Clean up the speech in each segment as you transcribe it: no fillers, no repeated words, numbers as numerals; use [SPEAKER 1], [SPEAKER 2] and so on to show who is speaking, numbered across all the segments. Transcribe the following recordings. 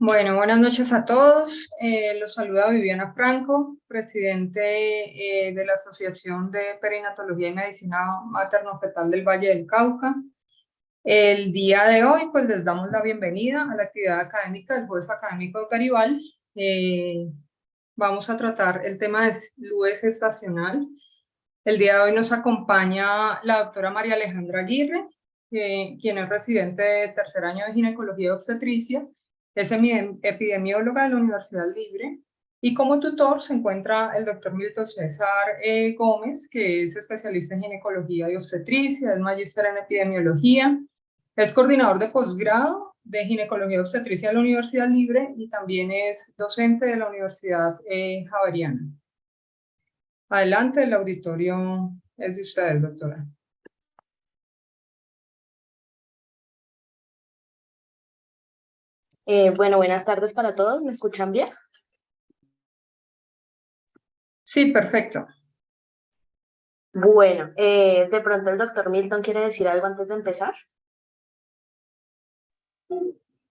[SPEAKER 1] Bueno, buenas noches a todos. Los saluda Viviana Franco, presidente de la Asociación de Perinatología y Medicina Materno-Fetal del Valle del Cauca. El día de hoy, pues les damos la bienvenida a la actividad académica del Jueves Académico de Peribal. Vamos a tratar el tema de luz gestacional. El día de hoy nos acompaña la doctora María Alejandra Aguirre, quien es residente de tercer año de ginecología y obstetricia. Es epidemióloga de la Universidad Libre, y como tutor se encuentra el doctor Milton César Gómez, que es especialista en ginecología y obstetricia, es magíster en epidemiología, es coordinador de posgrado de ginecología y obstetricia de la Universidad Libre y también es docente de la Universidad Javeriana. Adelante, el auditorio es de ustedes, doctora.
[SPEAKER 2] Bueno, buenas tardes para todos. ¿Me escuchan bien?
[SPEAKER 1] Sí, perfecto.
[SPEAKER 2] Bueno, de pronto el doctor Milton quiere decir algo antes de empezar.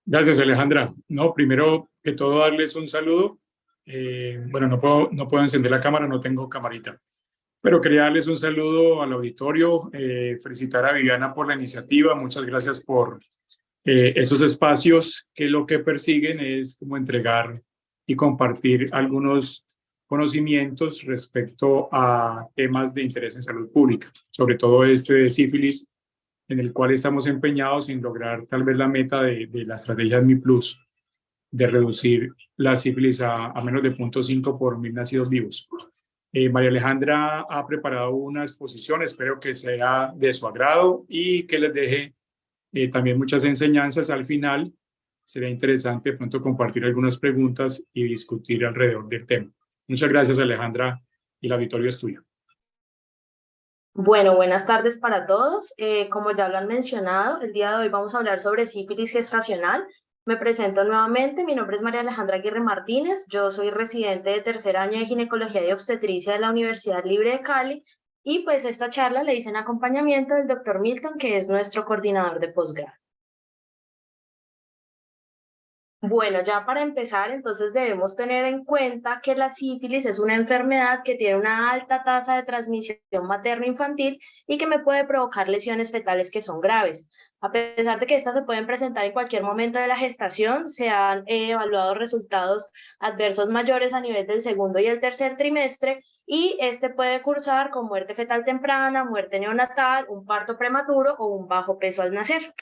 [SPEAKER 3] Gracias, Alejandra. No, primero que todo, darles un saludo. Bueno, no puedo encender la cámara, no tengo camarita. Pero quería darles un saludo al auditorio, felicitar a Viviana por la iniciativa. Muchas gracias por esos espacios que lo que persiguen es como entregar y compartir algunos conocimientos respecto a temas de interés en salud pública, sobre todo este de sífilis, en el cual estamos empeñados en lograr tal vez la meta de la estrategia ADMI Plus, de reducir la sífilis a menos de 0.5 por 1000 nacidos vivos. María Alejandra ha preparado una exposición, espero que sea de su agrado y que les deje también muchas enseñanzas al final. Sería interesante de pronto compartir algunas preguntas y discutir alrededor del tema. Muchas gracias, Alejandra, y el auditorio es tuyo.
[SPEAKER 2] Bueno, buenas tardes para todos. Como ya lo han mencionado, el día de hoy vamos a hablar sobre sífilis gestacional. Me presento nuevamente, mi nombre es María Alejandra Aguirre Martínez, yo soy residente de tercer año de ginecología y obstetricia de la Universidad Libre de Cali, y pues esta charla le hice en acompañamiento del doctor Milton, que es nuestro coordinador de posgrado. Bueno, ya para empezar, entonces debemos tener en cuenta que la sífilis es una enfermedad que tiene una alta tasa de transmisión materno-infantil y que me puede provocar lesiones fetales que son graves. A pesar de que estas se pueden presentar en cualquier momento de la gestación, se han evaluado resultados adversos mayores a nivel del segundo y el tercer trimestre, y este puede cursar con muerte fetal temprana, muerte neonatal, un parto prematuro o un bajo peso al nacer.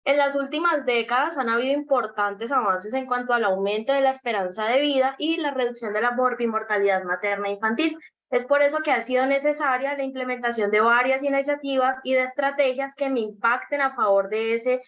[SPEAKER 2] En las últimas décadas han habido importantes avances en cuanto al aumento de la esperanza de vida y la reducción de la morbimortalidad materna e infantil. Es por eso que ha sido necesaria la implementación de varias iniciativas y de estrategias que me impacten a favor de ese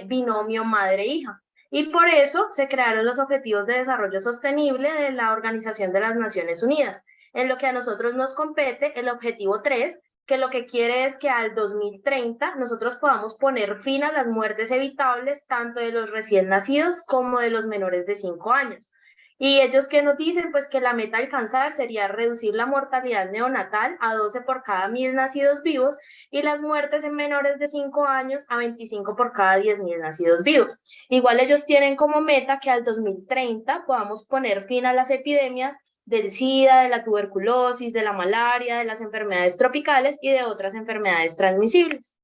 [SPEAKER 2] binomio madre-hija. Y por eso se crearon los Objetivos de Desarrollo Sostenible de la Organización de las Naciones Unidas. En lo que a nosotros nos compete, el objetivo 3, que lo que quiere es que al 2030 nosotros podamos poner fin a las muertes evitables tanto de los recién nacidos como de los menores de 5 años. Y ellos que nos dicen, pues que la meta a alcanzar sería reducir la mortalidad neonatal a 12 por cada 1000 nacidos vivos y las muertes en menores de 5 años a 25 por cada 10.000 nacidos vivos. Igual ellos tienen como meta que al 2030 podamos poner fin a las epidemias del SIDA, de la tuberculosis, de la malaria, de las enfermedades tropicales y de otras enfermedades transmisibles.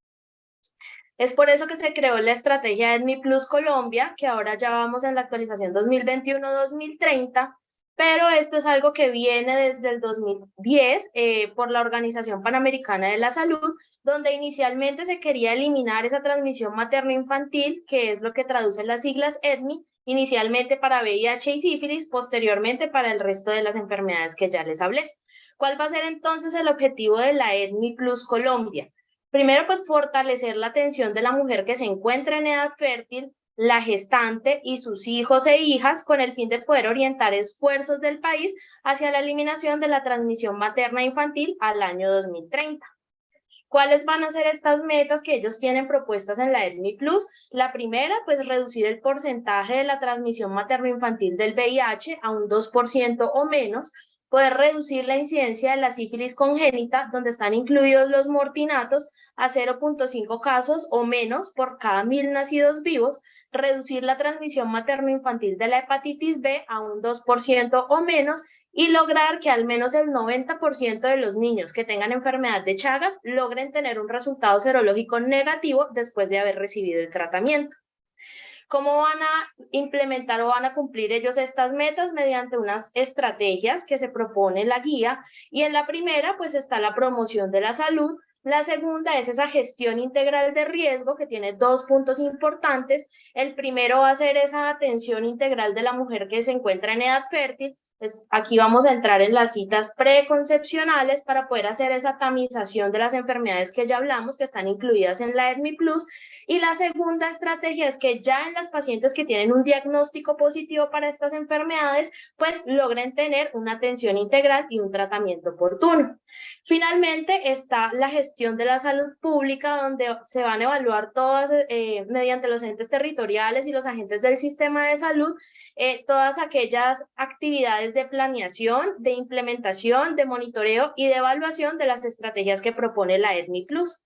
[SPEAKER 2] Es por eso que se creó la estrategia ADMI Plus Colombia, que ahora ya vamos en la actualización 2021-2030, pero esto es algo que viene desde el 2010 por la Organización Panamericana de la Salud, donde inicialmente se quería eliminar esa transmisión materno-infantil, que es lo que traduce las siglas ADMI, inicialmente para VIH y sífilis, posteriormente para el resto de las enfermedades que ya les hablé. ¿Cuál va a ser entonces el objetivo de la ADMI Plus Colombia? Primero, pues fortalecer la atención de la mujer que se encuentra en edad fértil, la gestante y sus hijos e hijas, con el fin de poder orientar esfuerzos del país hacia la eliminación de la transmisión materna infantil al año 2030. ¿Cuáles van a ser estas metas que ellos tienen propuestas en la ADMI Plus? La primera, pues reducir el porcentaje de la transmisión materno-infantil del VIH a un 2% o menos, poder reducir la incidencia de la sífilis congénita, donde están incluidos los mortinatos, a 0.5 casos o menos por cada 1000 nacidos vivos, reducir la transmisión materno-infantil de la hepatitis B a un 2% o menos y lograr que al menos el 90% de los niños que tengan enfermedad de Chagas logren tener un resultado serológico negativo después de haber recibido el tratamiento. ¿Cómo van a implementar o van a cumplir ellos estas metas? Mediante unas estrategias que se propone en la guía, y en la primera pues está la promoción de la salud. La segunda es esa gestión integral de riesgo, que tiene 2 puntos importantes. El primero va a ser esa atención integral de la mujer que se encuentra en edad fértil. Pues aquí vamos a entrar en las citas preconcepcionales para poder hacer esa tamización de las enfermedades que ya hablamos, que están incluidas en la EDMI Plus. Y la segunda estrategia es que ya en las pacientes que tienen un diagnóstico positivo para estas enfermedades, pues logren tener una atención integral y un tratamiento oportuno. Finalmente está la gestión de la salud pública, donde se van a evaluar todas, mediante los entes territoriales y los agentes del sistema de salud, todas aquellas actividades de planeación, de implementación, de monitoreo y de evaluación de las estrategias que propone la EDMI Plus.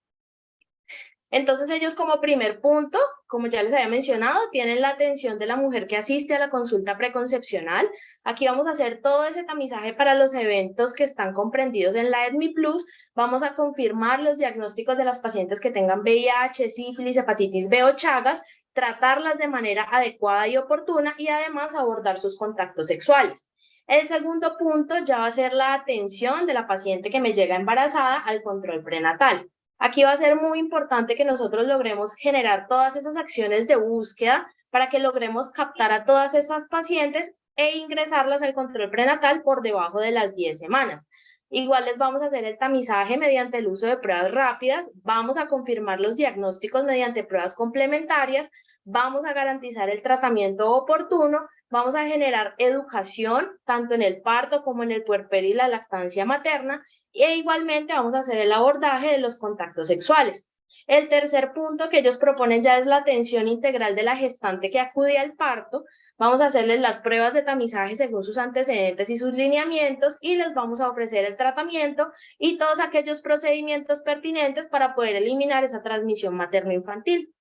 [SPEAKER 2] Entonces ellos, como primer punto, como ya les había mencionado, tienen la atención de la mujer que asiste a la consulta preconcepcional. Aquí vamos a hacer todo ese tamizaje para los eventos que están comprendidos en la EDMI Plus. Vamos a confirmar los diagnósticos de las pacientes que tengan VIH, sífilis, hepatitis B o Chagas, tratarlas de manera adecuada y oportuna y además abordar sus contactos sexuales. El segundo punto ya va a ser la atención de la paciente que me llega embarazada al control prenatal. Aquí va a ser muy importante que nosotros logremos generar todas esas acciones de búsqueda para que logremos captar a todas esas pacientes e ingresarlas al control prenatal por debajo de las 10 semanas. Igual les vamos a hacer el tamizaje mediante el uso de pruebas rápidas, vamos a confirmar los diagnósticos mediante pruebas complementarias, vamos a garantizar el tratamiento oportuno, vamos a generar educación tanto en el parto como en el puerperio y la lactancia materna, e igualmente vamos a hacer el abordaje de los contactos sexuales. El tercer punto que ellos proponen ya es la atención integral de la gestante que acude al parto. Vamos a hacerles las pruebas de tamizaje según sus antecedentes y sus lineamientos y les vamos a ofrecer el tratamiento y todos aquellos procedimientos pertinentes para poder eliminar esa transmisión materno-infantil.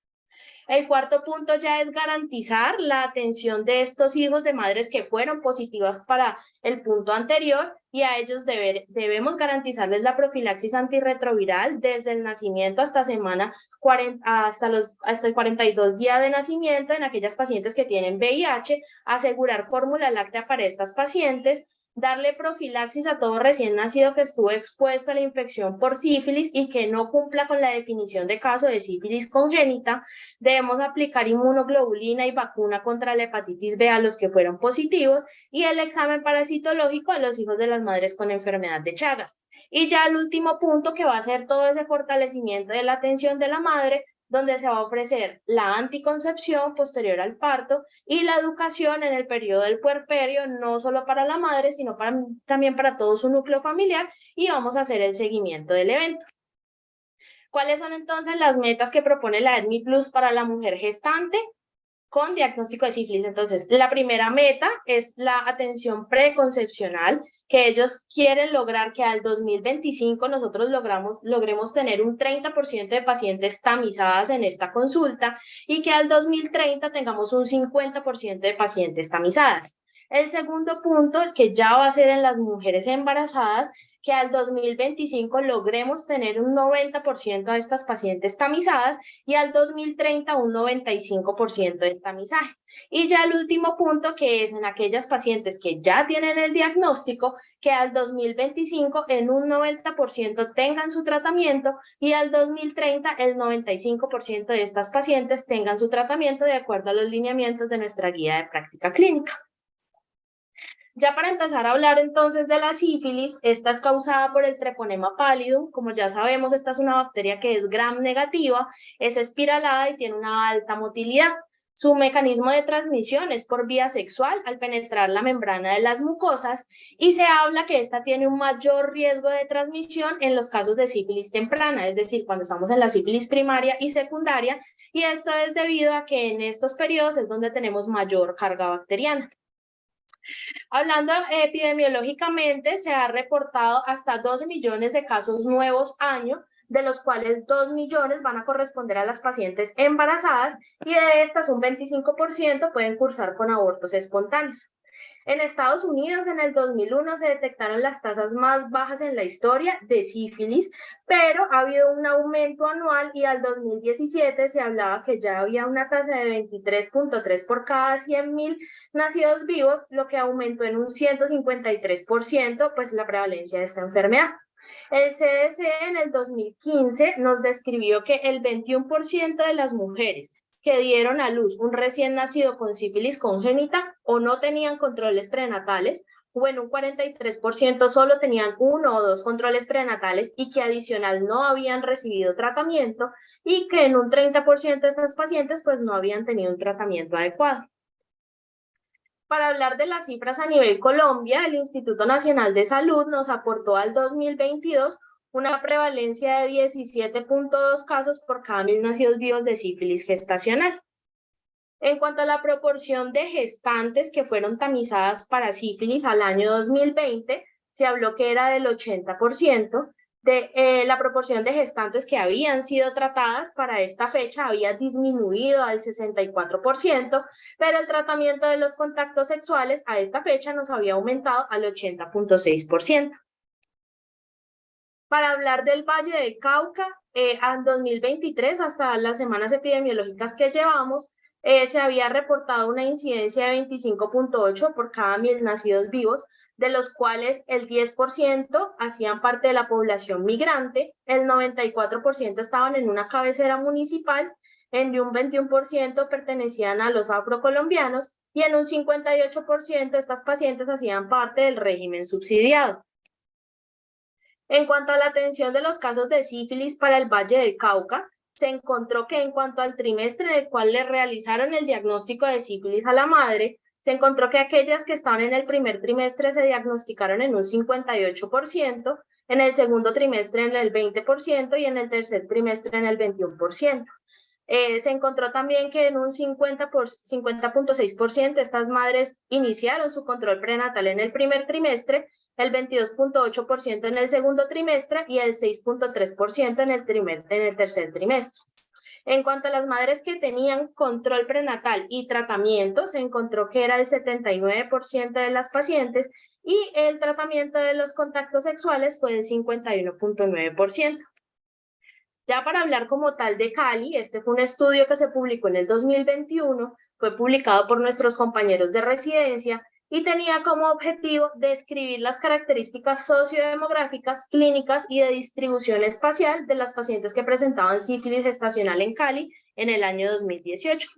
[SPEAKER 2] El cuarto punto ya es garantizar la atención de estos hijos de madres que fueron positivas para el punto anterior y a ellos debemos garantizarles la profilaxis antirretroviral desde el nacimiento hasta semana 40, hasta el 42 día de nacimiento en aquellas pacientes que tienen VIH, asegurar fórmula láctea para estas pacientes, darle profilaxis a todo recién nacido que estuvo expuesto a la infección por sífilis y que no cumpla con la definición de caso de sífilis congénita. Debemos aplicar inmunoglobulina y vacuna contra la hepatitis B a los que fueron positivos y el examen parasitológico a los hijos de las madres con enfermedad de Chagas. Y ya el último punto, que va a ser todo ese fortalecimiento de la atención de la madre, donde se va a ofrecer la anticoncepción posterior al parto y la educación en el periodo del puerperio, no solo para la madre, sino también para todo su núcleo familiar, y vamos a hacer el seguimiento del evento. ¿Cuáles son entonces las metas que propone la EDMI Plus para la mujer gestante con diagnóstico de sífilis? Entonces, la primera meta es la atención preconcepcional, que ellos quieren lograr que al 2025 nosotros logremos tener un 30% de pacientes tamizadas en esta consulta y que al 2030 tengamos un 50% de pacientes tamizadas. El segundo punto, que ya va a ser en las mujeres embarazadas, que al 2025 logremos tener un 90% de estas pacientes tamizadas y al 2030 un 95% de tamizaje. Y ya el último punto, que es en aquellas pacientes que ya tienen el diagnóstico, que al 2025 en un 90% tengan su tratamiento y al 2030 el 95% de estas pacientes tengan su tratamiento de acuerdo a los lineamientos de nuestra guía de práctica clínica. Ya para empezar a hablar entonces de la sífilis, esta es causada por el treponema pallidum. Como ya sabemos, esta es una bacteria que es gram negativa, es espiralada y tiene una alta motilidad. Su mecanismo de transmisión es por vía sexual al penetrar la membrana de las mucosas y se habla que esta tiene un mayor riesgo de transmisión en los casos de sífilis temprana, es decir, cuando estamos en la sífilis primaria y secundaria, y esto es debido a que en estos periodos es donde tenemos mayor carga bacteriana. Hablando epidemiológicamente, se ha reportado hasta 12 millones de casos nuevos año, de los cuales 2 millones van a corresponder a las pacientes embarazadas y de estas un 25% pueden cursar con abortos espontáneos. En Estados Unidos, en el 2001 se detectaron las tasas más bajas en la historia de sífilis, pero ha habido un aumento anual y al 2017 se hablaba que ya había una tasa de 23.3 por cada 100.000 nacidos vivos, lo que aumentó en un 153%, pues la prevalencia de esta enfermedad. El CDC en el 2015 nos describió que el 21% de las mujeres que dieron a luz un recién nacido con sífilis congénita o no tenían controles prenatales, o en un 43% solo tenían 1 o 2 controles prenatales y que adicional no habían recibido tratamiento, y que en un 30% de estas pacientes pues no habían tenido un tratamiento adecuado. Para hablar de las cifras a nivel Colombia, el Instituto Nacional de Salud nos aportó al 2022 una prevalencia de 17.2 casos por cada 1.000 nacidos vivos de sífilis gestacional. En cuanto a la proporción de gestantes que fueron tamizadas para sífilis al año 2020, se habló que era del 80%. La proporción de gestantes que habían sido tratadas para esta fecha había disminuido al 64%, pero el tratamiento de los contactos sexuales a esta fecha nos había aumentado al 80.6%. Para hablar del Valle del Cauca, en 2023, hasta las semanas epidemiológicas que llevamos, se había reportado una incidencia de 25.8 por cada 1.000 nacidos vivos, de los cuales el 10% hacían parte de la población migrante, el 94% estaban en una cabecera municipal, en un 21% pertenecían a los afrocolombianos y en un 58% estas pacientes hacían parte del régimen subsidiado. En cuanto a la atención de los casos de sífilis para el Valle del Cauca, se encontró que en cuanto al trimestre en el cual le realizaron el diagnóstico de sífilis a la madre, se encontró que aquellas que estaban en el primer trimestre se diagnosticaron en un 58%, en el segundo trimestre en el 20% y en el tercer trimestre en el 21%. Se encontró también que en un 50.6% estas madres iniciaron su control prenatal en el primer trimestre, el 22.8% en el segundo trimestre y el 6.3% en el tercer trimestre. En cuanto a las madres que tenían control prenatal y tratamiento, se encontró que era el 79% de las pacientes y el tratamiento de los contactos sexuales fue el 51.9%. Ya para hablar como tal de Cali, este fue un estudio que se publicó en el 2021, fue publicado por nuestros compañeros de residencia y tenía como objetivo describir las características sociodemográficas, clínicas y de distribución espacial de las pacientes que presentaban sífilis gestacional en Cali en el año 2018.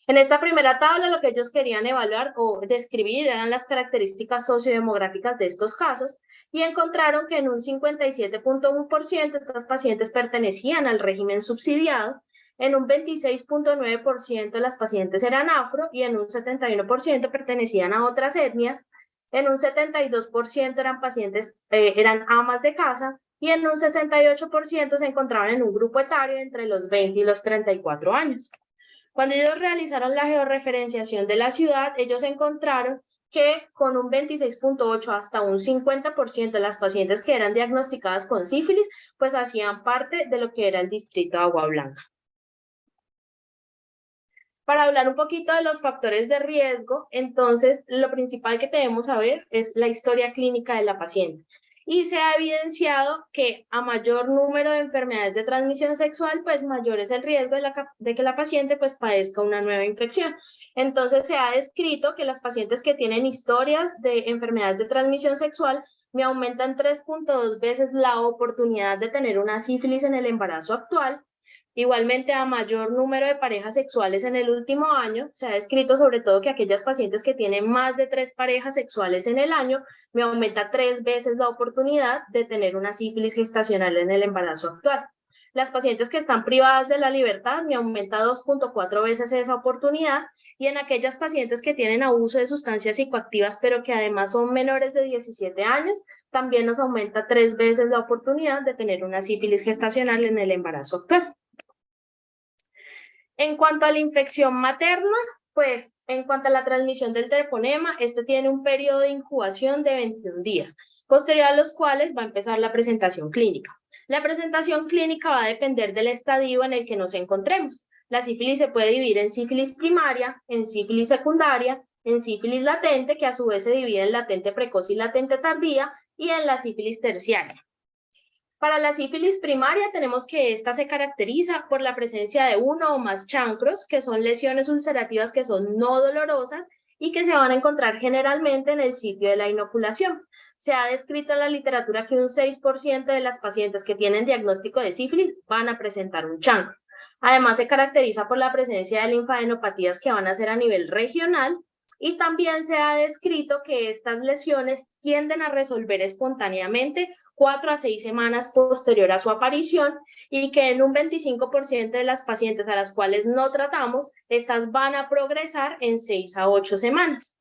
[SPEAKER 2] En esta primera tabla lo que ellos querían evaluar o describir eran las características sociodemográficas de estos casos y encontraron que en un 57.1% estas pacientes pertenecían al régimen subsidiado, en un 26.9% las pacientes eran afro y en un 71% pertenecían a otras etnias, en un 72% eran pacientes, eran amas de casa y en un 68% se encontraban en un grupo etario entre los 20 y los 34 años. Cuando ellos realizaron la georreferenciación de la ciudad, ellos encontraron que con un 26.8 hasta un 50% de las pacientes que eran diagnosticadas con sífilis, pues hacían parte de lo que era el distrito de Agua Blanca. Para hablar un poquito de los factores de riesgo, entonces lo principal que debemos saber es la historia clínica de la paciente. Y se ha evidenciado que a mayor número de enfermedades de transmisión sexual, pues mayor es el riesgo de que la paciente pues padezca una nueva infección. Entonces se ha descrito que las pacientes que tienen historias de enfermedades de transmisión sexual me aumentan 3.2 veces la oportunidad de tener una sífilis en el embarazo actual. Igualmente, a mayor número de parejas sexuales en el último año, se ha descrito sobre todo que aquellas pacientes que tienen más de 3 parejas sexuales en el año, me aumenta 3 veces la oportunidad de tener una sífilis gestacional en el embarazo actual. Las pacientes que están privadas de la libertad, me aumenta 2.4 veces esa oportunidad, y en aquellas pacientes que tienen abuso de sustancias psicoactivas, pero que además son menores de 17 años, también nos aumenta 3 veces la oportunidad de tener una sífilis gestacional en el embarazo actual. En cuanto a la infección materna, pues en cuanto a la transmisión del treponema, este tiene un periodo de incubación de 21 días, posterior a los cuales va a empezar la presentación clínica. La presentación clínica va a depender del estadio en el que nos encontremos. La sífilis se puede dividir en sífilis primaria, en sífilis secundaria, en sífilis latente, que a su vez se divide en latente precoz y latente tardía, y en la sífilis terciaria. Para la sífilis primaria tenemos que esta se caracteriza por la presencia de uno o más chancros, que son lesiones ulcerativas que son no dolorosas y que se van a encontrar generalmente en el sitio de la inoculación. Se ha descrito en la literatura que un 6% de las pacientes que tienen diagnóstico de sífilis van a presentar un chancro. Además, se caracteriza por la presencia de linfadenopatías que van a ser a nivel regional, y también se ha descrito que estas lesiones tienden a resolver espontáneamente 4 a 6 semanas posterior a su aparición, y que en un 25% de las pacientes a las cuales no tratamos, estas van a progresar en 6 a 8 semanas.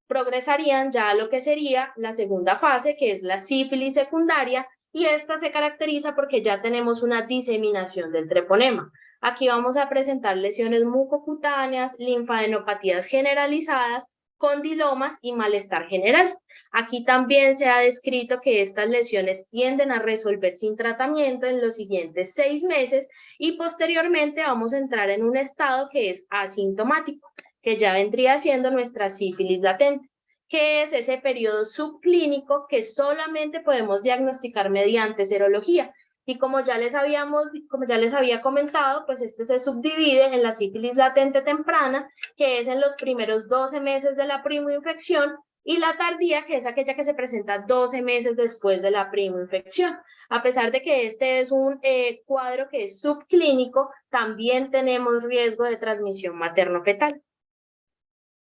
[SPEAKER 2] Progresarían ya a lo que sería la segunda fase, que es la sífilis secundaria, y esta se caracteriza porque ya tenemos una diseminación del treponema. Aquí vamos a presentar lesiones mucocutáneas, linfadenopatías generalizadas, condilomas y malestar general. Aquí también se ha descrito que estas lesiones tienden a resolver sin tratamiento en los siguientes 6 meses, y posteriormente vamos a entrar en un estado que es asintomático, que ya vendría siendo nuestra sífilis latente, que es ese periodo subclínico que solamente podemos diagnosticar mediante serología. Y como ya les había comentado, pues este se subdivide en la sífilis latente temprana, que es en los primeros 12 meses de la primoinfección, y la tardía, que es aquella que se presenta 12 meses después de la primoinfección. A pesar de que este es un cuadro que es subclínico, también tenemos riesgo de transmisión materno-fetal.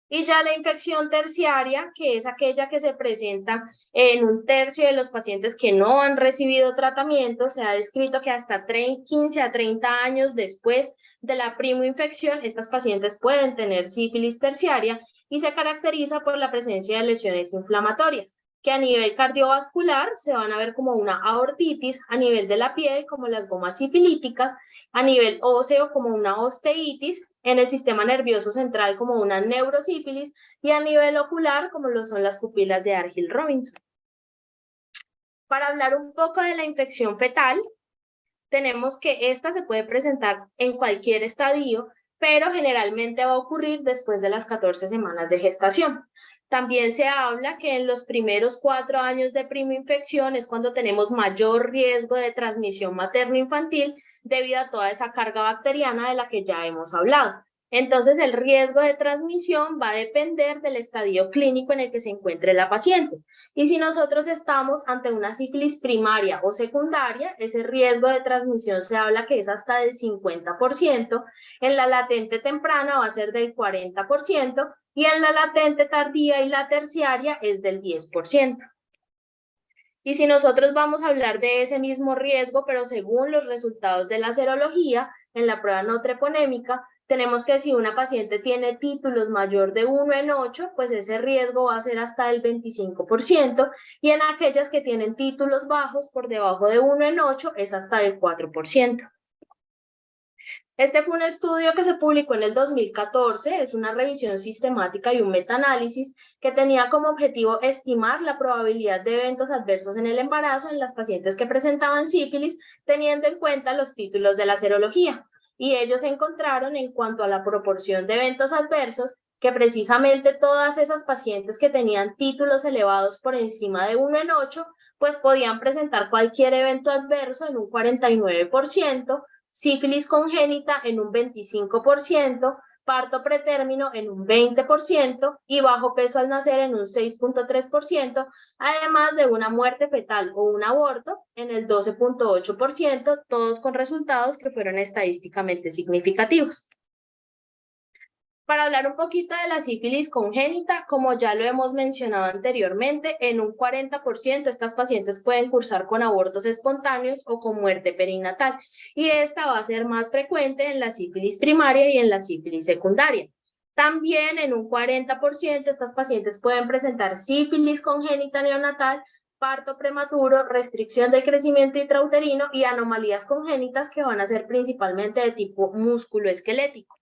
[SPEAKER 2] Y ya la infección terciaria, que es aquella que se presenta en un tercio de los pacientes que no han recibido tratamiento, se ha descrito que hasta 15 a 30 años después de la primoinfección, estas pacientes pueden tener sífilis terciaria, y se caracteriza por la presencia de lesiones inflamatorias, que a nivel cardiovascular se van a ver como una aortitis, a nivel de la piel como las gomas sifilíticas, a nivel óseo como una osteitis, en el sistema nervioso central como una neurosífilis, y a nivel ocular como lo son las pupilas de Argyll-Robinson. Para hablar un poco de la infección fetal, tenemos que esta se puede presentar en cualquier estadio, pero generalmente va a ocurrir después de las 14 semanas de gestación. También se habla que en los primeros 4 años de primoinfección es cuando tenemos mayor riesgo de transmisión materno-infantil debido a toda esa carga bacteriana de la que ya hemos hablado. Entonces, el riesgo de transmisión va a depender del estadio clínico en el que se encuentre la paciente. Y si nosotros estamos ante una sífilis primaria o secundaria, ese riesgo de transmisión se habla que es hasta del 50%, en la latente temprana va a ser del 40%, y en la latente tardía y la terciaria es del 10%. Y si nosotros vamos a hablar de ese mismo riesgo, pero según los resultados de la serología, en la prueba no treponémica, tenemos que si una paciente tiene títulos mayor de 1 en 8, pues ese riesgo va a ser hasta el 25%, y en aquellas que tienen títulos bajos por debajo de 1 en 8 es hasta el 4%. Este fue un estudio que se publicó en el 2014, es una revisión sistemática y un metaanálisis que tenía como objetivo estimar la probabilidad de eventos adversos en el embarazo en las pacientes que presentaban sífilis, teniendo en cuenta los títulos de la serología. Y ellos encontraron, en cuanto a la proporción de eventos adversos, que precisamente todas esas pacientes que tenían títulos elevados por encima de 1 en 8, pues podían presentar cualquier evento adverso en un 49%, sífilis congénita en un 25%, parto pretérmino en un 20% y bajo peso al nacer en un 6.3%, además de una muerte fetal o un aborto en el 12.8%, todos con resultados que fueron estadísticamente significativos. Para hablar un poquito de la sífilis congénita, como ya lo hemos mencionado anteriormente, en un 40% estas pacientes pueden cursar con abortos espontáneos o con muerte perinatal, y esta va a ser más frecuente en la sífilis primaria y en la sífilis secundaria. También en un 40% estas pacientes pueden presentar sífilis congénita neonatal, parto prematuro, restricción del crecimiento intrauterino y anomalías congénitas que van a ser principalmente de tipo musculoesquelético.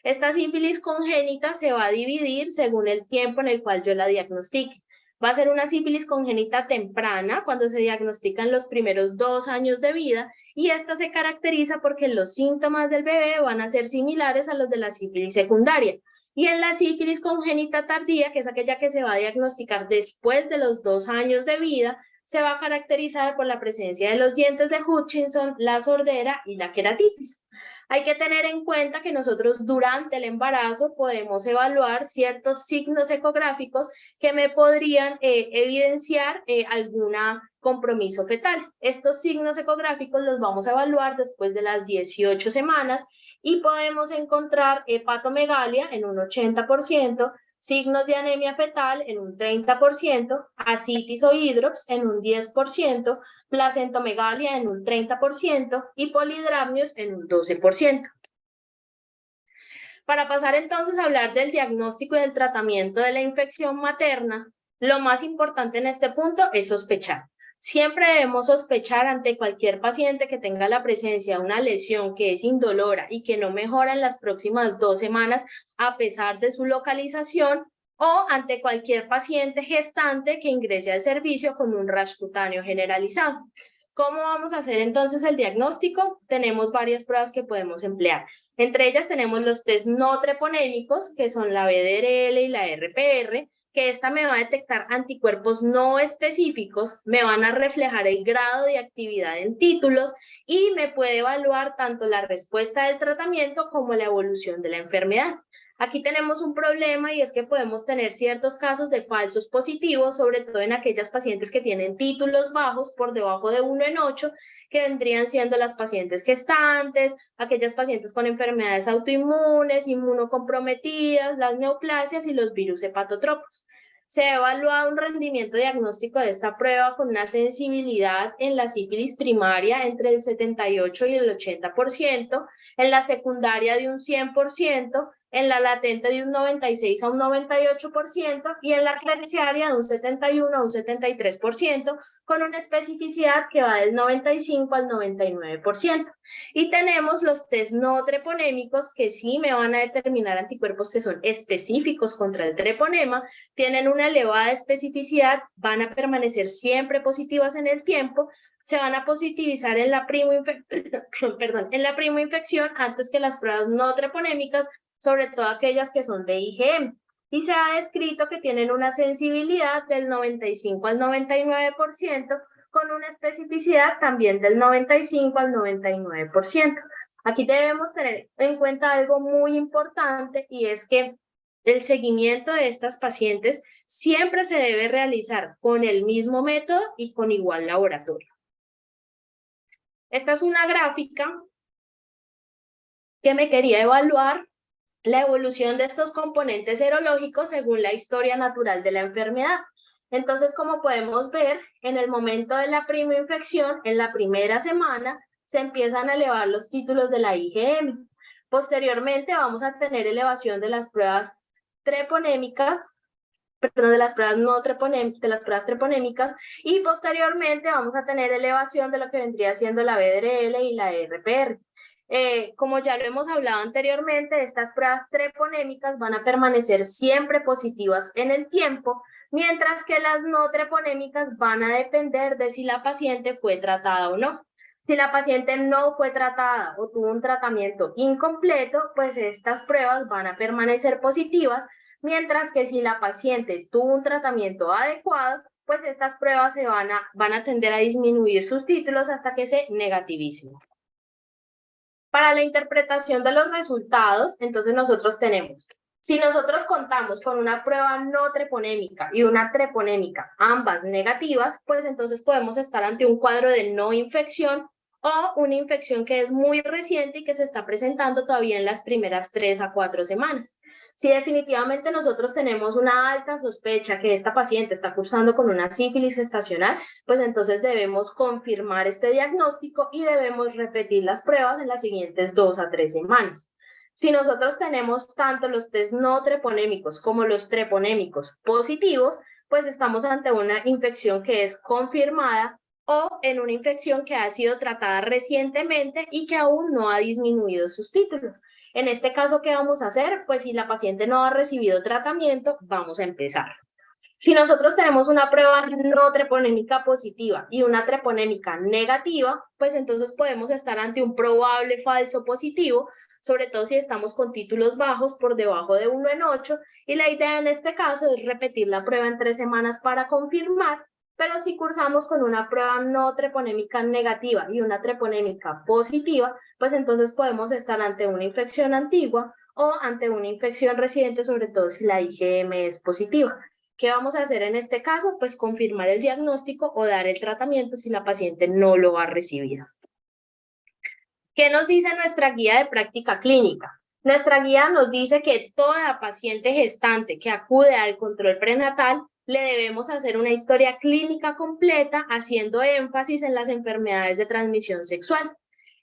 [SPEAKER 2] Esta sífilis congénita se va a dividir según el tiempo en el cual yo la diagnostique. Va a ser una sífilis congénita temprana cuando se diagnostica en los primeros 2 años de vida y esta se caracteriza porque los síntomas del bebé van a ser similares a los de la sífilis secundaria. Y en la sífilis congénita tardía, que es aquella que se va a diagnosticar después de los 2 años de vida, se va a caracterizar por la presencia de los dientes de Hutchinson, la sordera y la queratitis. Hay que tener en cuenta que nosotros durante el embarazo podemos evaluar ciertos signos ecográficos que me podrían evidenciar algún compromiso fetal. Estos signos ecográficos los vamos a evaluar después de las 18 semanas y podemos encontrar hepatomegalia en un 80%, signos de anemia fetal en un 30%, ascitis o hidrops en un 10%, placentomegalia en un 30% y polidramnios en un 12%. Para pasar entonces a hablar del diagnóstico y del tratamiento de la infección materna, lo más importante en este punto es sospechar. Siempre debemos sospechar ante cualquier paciente que tenga la presencia de una lesión que es indolora y que no mejora en las próximas 2 semanas a pesar de su localización, o ante cualquier paciente gestante que ingrese al servicio con un rash cutáneo generalizado. ¿Cómo vamos a hacer entonces el diagnóstico? Tenemos varias pruebas que podemos emplear. Entre ellas tenemos los test no treponémicos, que son la BDRL y la RPR, que esta me va a detectar anticuerpos no específicos, me van a reflejar el grado de actividad en títulos y me puede evaluar tanto la respuesta del tratamiento como la evolución de la enfermedad. Aquí tenemos un problema y es que podemos tener ciertos casos de falsos positivos, sobre todo en aquellas pacientes que tienen títulos bajos por debajo de 1 en 8, que vendrían siendo las pacientes gestantes, aquellas pacientes con enfermedades autoinmunes, inmunocomprometidas, las neoplasias y los virus hepatotropos. Se ha evaluado un rendimiento diagnóstico de esta prueba con una sensibilidad en la sífilis primaria entre el 78 y el 80%, en la secundaria de un 100%, en la latente de un 96 a un 98% y en la terciaria de un 71 a un 73%, con una especificidad que va del 95 al 99%. Y tenemos los test no treponémicos que sí me van a determinar anticuerpos que son específicos contra el treponema, tienen una elevada especificidad, van a permanecer siempre positivas en el tiempo, se van a positivizar en la primoinfección antes que las pruebas no treponémicas, sobre todo aquellas que son de IgM. Y se ha descrito que tienen una sensibilidad del 95 al 99%, con una especificidad también del 95 al 99%. Aquí debemos tener en cuenta algo muy importante y es que el seguimiento de estas pacientes siempre se debe realizar con el mismo método y con igual laboratorio. Esta es una gráfica que me quería evaluar la evolución de estos componentes serológicos según la historia natural de la enfermedad. Entonces, como podemos ver, en el momento de la primoinfección, en la primera semana, se empiezan a elevar los títulos de la IgM. Posteriormente, vamos a tener elevación de las pruebas treponémicas, perdón, de las pruebas no treponémicas, de las pruebas treponémicas, y posteriormente vamos a tener elevación de lo que vendría siendo la BDRL y la RPR. Como ya lo hemos hablado anteriormente, estas pruebas treponémicas van a permanecer siempre positivas en el tiempo, mientras que las no treponémicas van a depender de si la paciente fue tratada o no. Si la paciente no fue tratada o tuvo un tratamiento incompleto, pues estas pruebas van a permanecer positivas, mientras que si la paciente tuvo un tratamiento adecuado, pues estas pruebas van a tender a disminuir sus títulos hasta que se negativicen. Para la interpretación de los resultados, entonces nosotros tenemos, si nosotros contamos con una prueba no treponémica y una treponémica, ambas negativas, pues entonces podemos estar ante un cuadro de no infección o una infección que es muy reciente y que se está presentando todavía en las primeras 3 a 4 semanas. Si definitivamente nosotros tenemos una alta sospecha que esta paciente está cursando con una sífilis gestacional, pues entonces debemos confirmar este diagnóstico y debemos repetir las pruebas en las siguientes 2 a 3 semanas. Si nosotros tenemos tanto los test no treponémicos como los treponémicos positivos, pues estamos ante una infección que es confirmada o en una infección que ha sido tratada recientemente y que aún no ha disminuido sus títulos. En este caso, ¿qué vamos a hacer? Pues si la paciente no ha recibido tratamiento, vamos a empezar. Si nosotros tenemos una prueba no treponémica positiva y una treponémica negativa, pues entonces podemos estar ante un probable falso positivo, sobre todo si estamos con títulos bajos por debajo de 1 en 8, y la idea en este caso es repetir la prueba en 3 semanas para confirmar, pero si cursamos con una prueba no treponémica negativa y una treponémica positiva, pues entonces podemos estar ante una infección antigua o ante una infección reciente, sobre todo si la IgM es positiva. ¿Qué vamos a hacer en este caso? Pues confirmar el diagnóstico o dar el tratamiento si la paciente no lo ha recibido. ¿Qué nos dice nuestra guía de práctica clínica? Nuestra guía nos dice que toda paciente gestante que acude al control prenatal le debemos hacer una historia clínica completa haciendo énfasis en las enfermedades de transmisión sexual.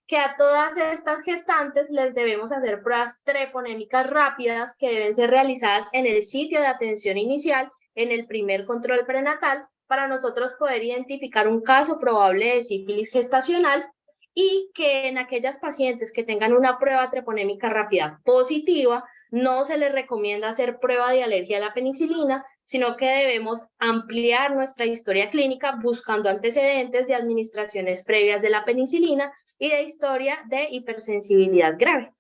[SPEAKER 2] Que a todas estas gestantes les debemos hacer pruebas treponémicas rápidas que deben ser realizadas en el sitio de atención inicial en el primer control prenatal para nosotros poder identificar un caso probable de sífilis gestacional, y que en aquellas pacientes que tengan una prueba treponémica rápida positiva no se les recomienda hacer prueba de alergia a la penicilina, sino que debemos ampliar nuestra historia clínica buscando antecedentes de administraciones previas de la penicilina y de historia de hipersensibilidad grave.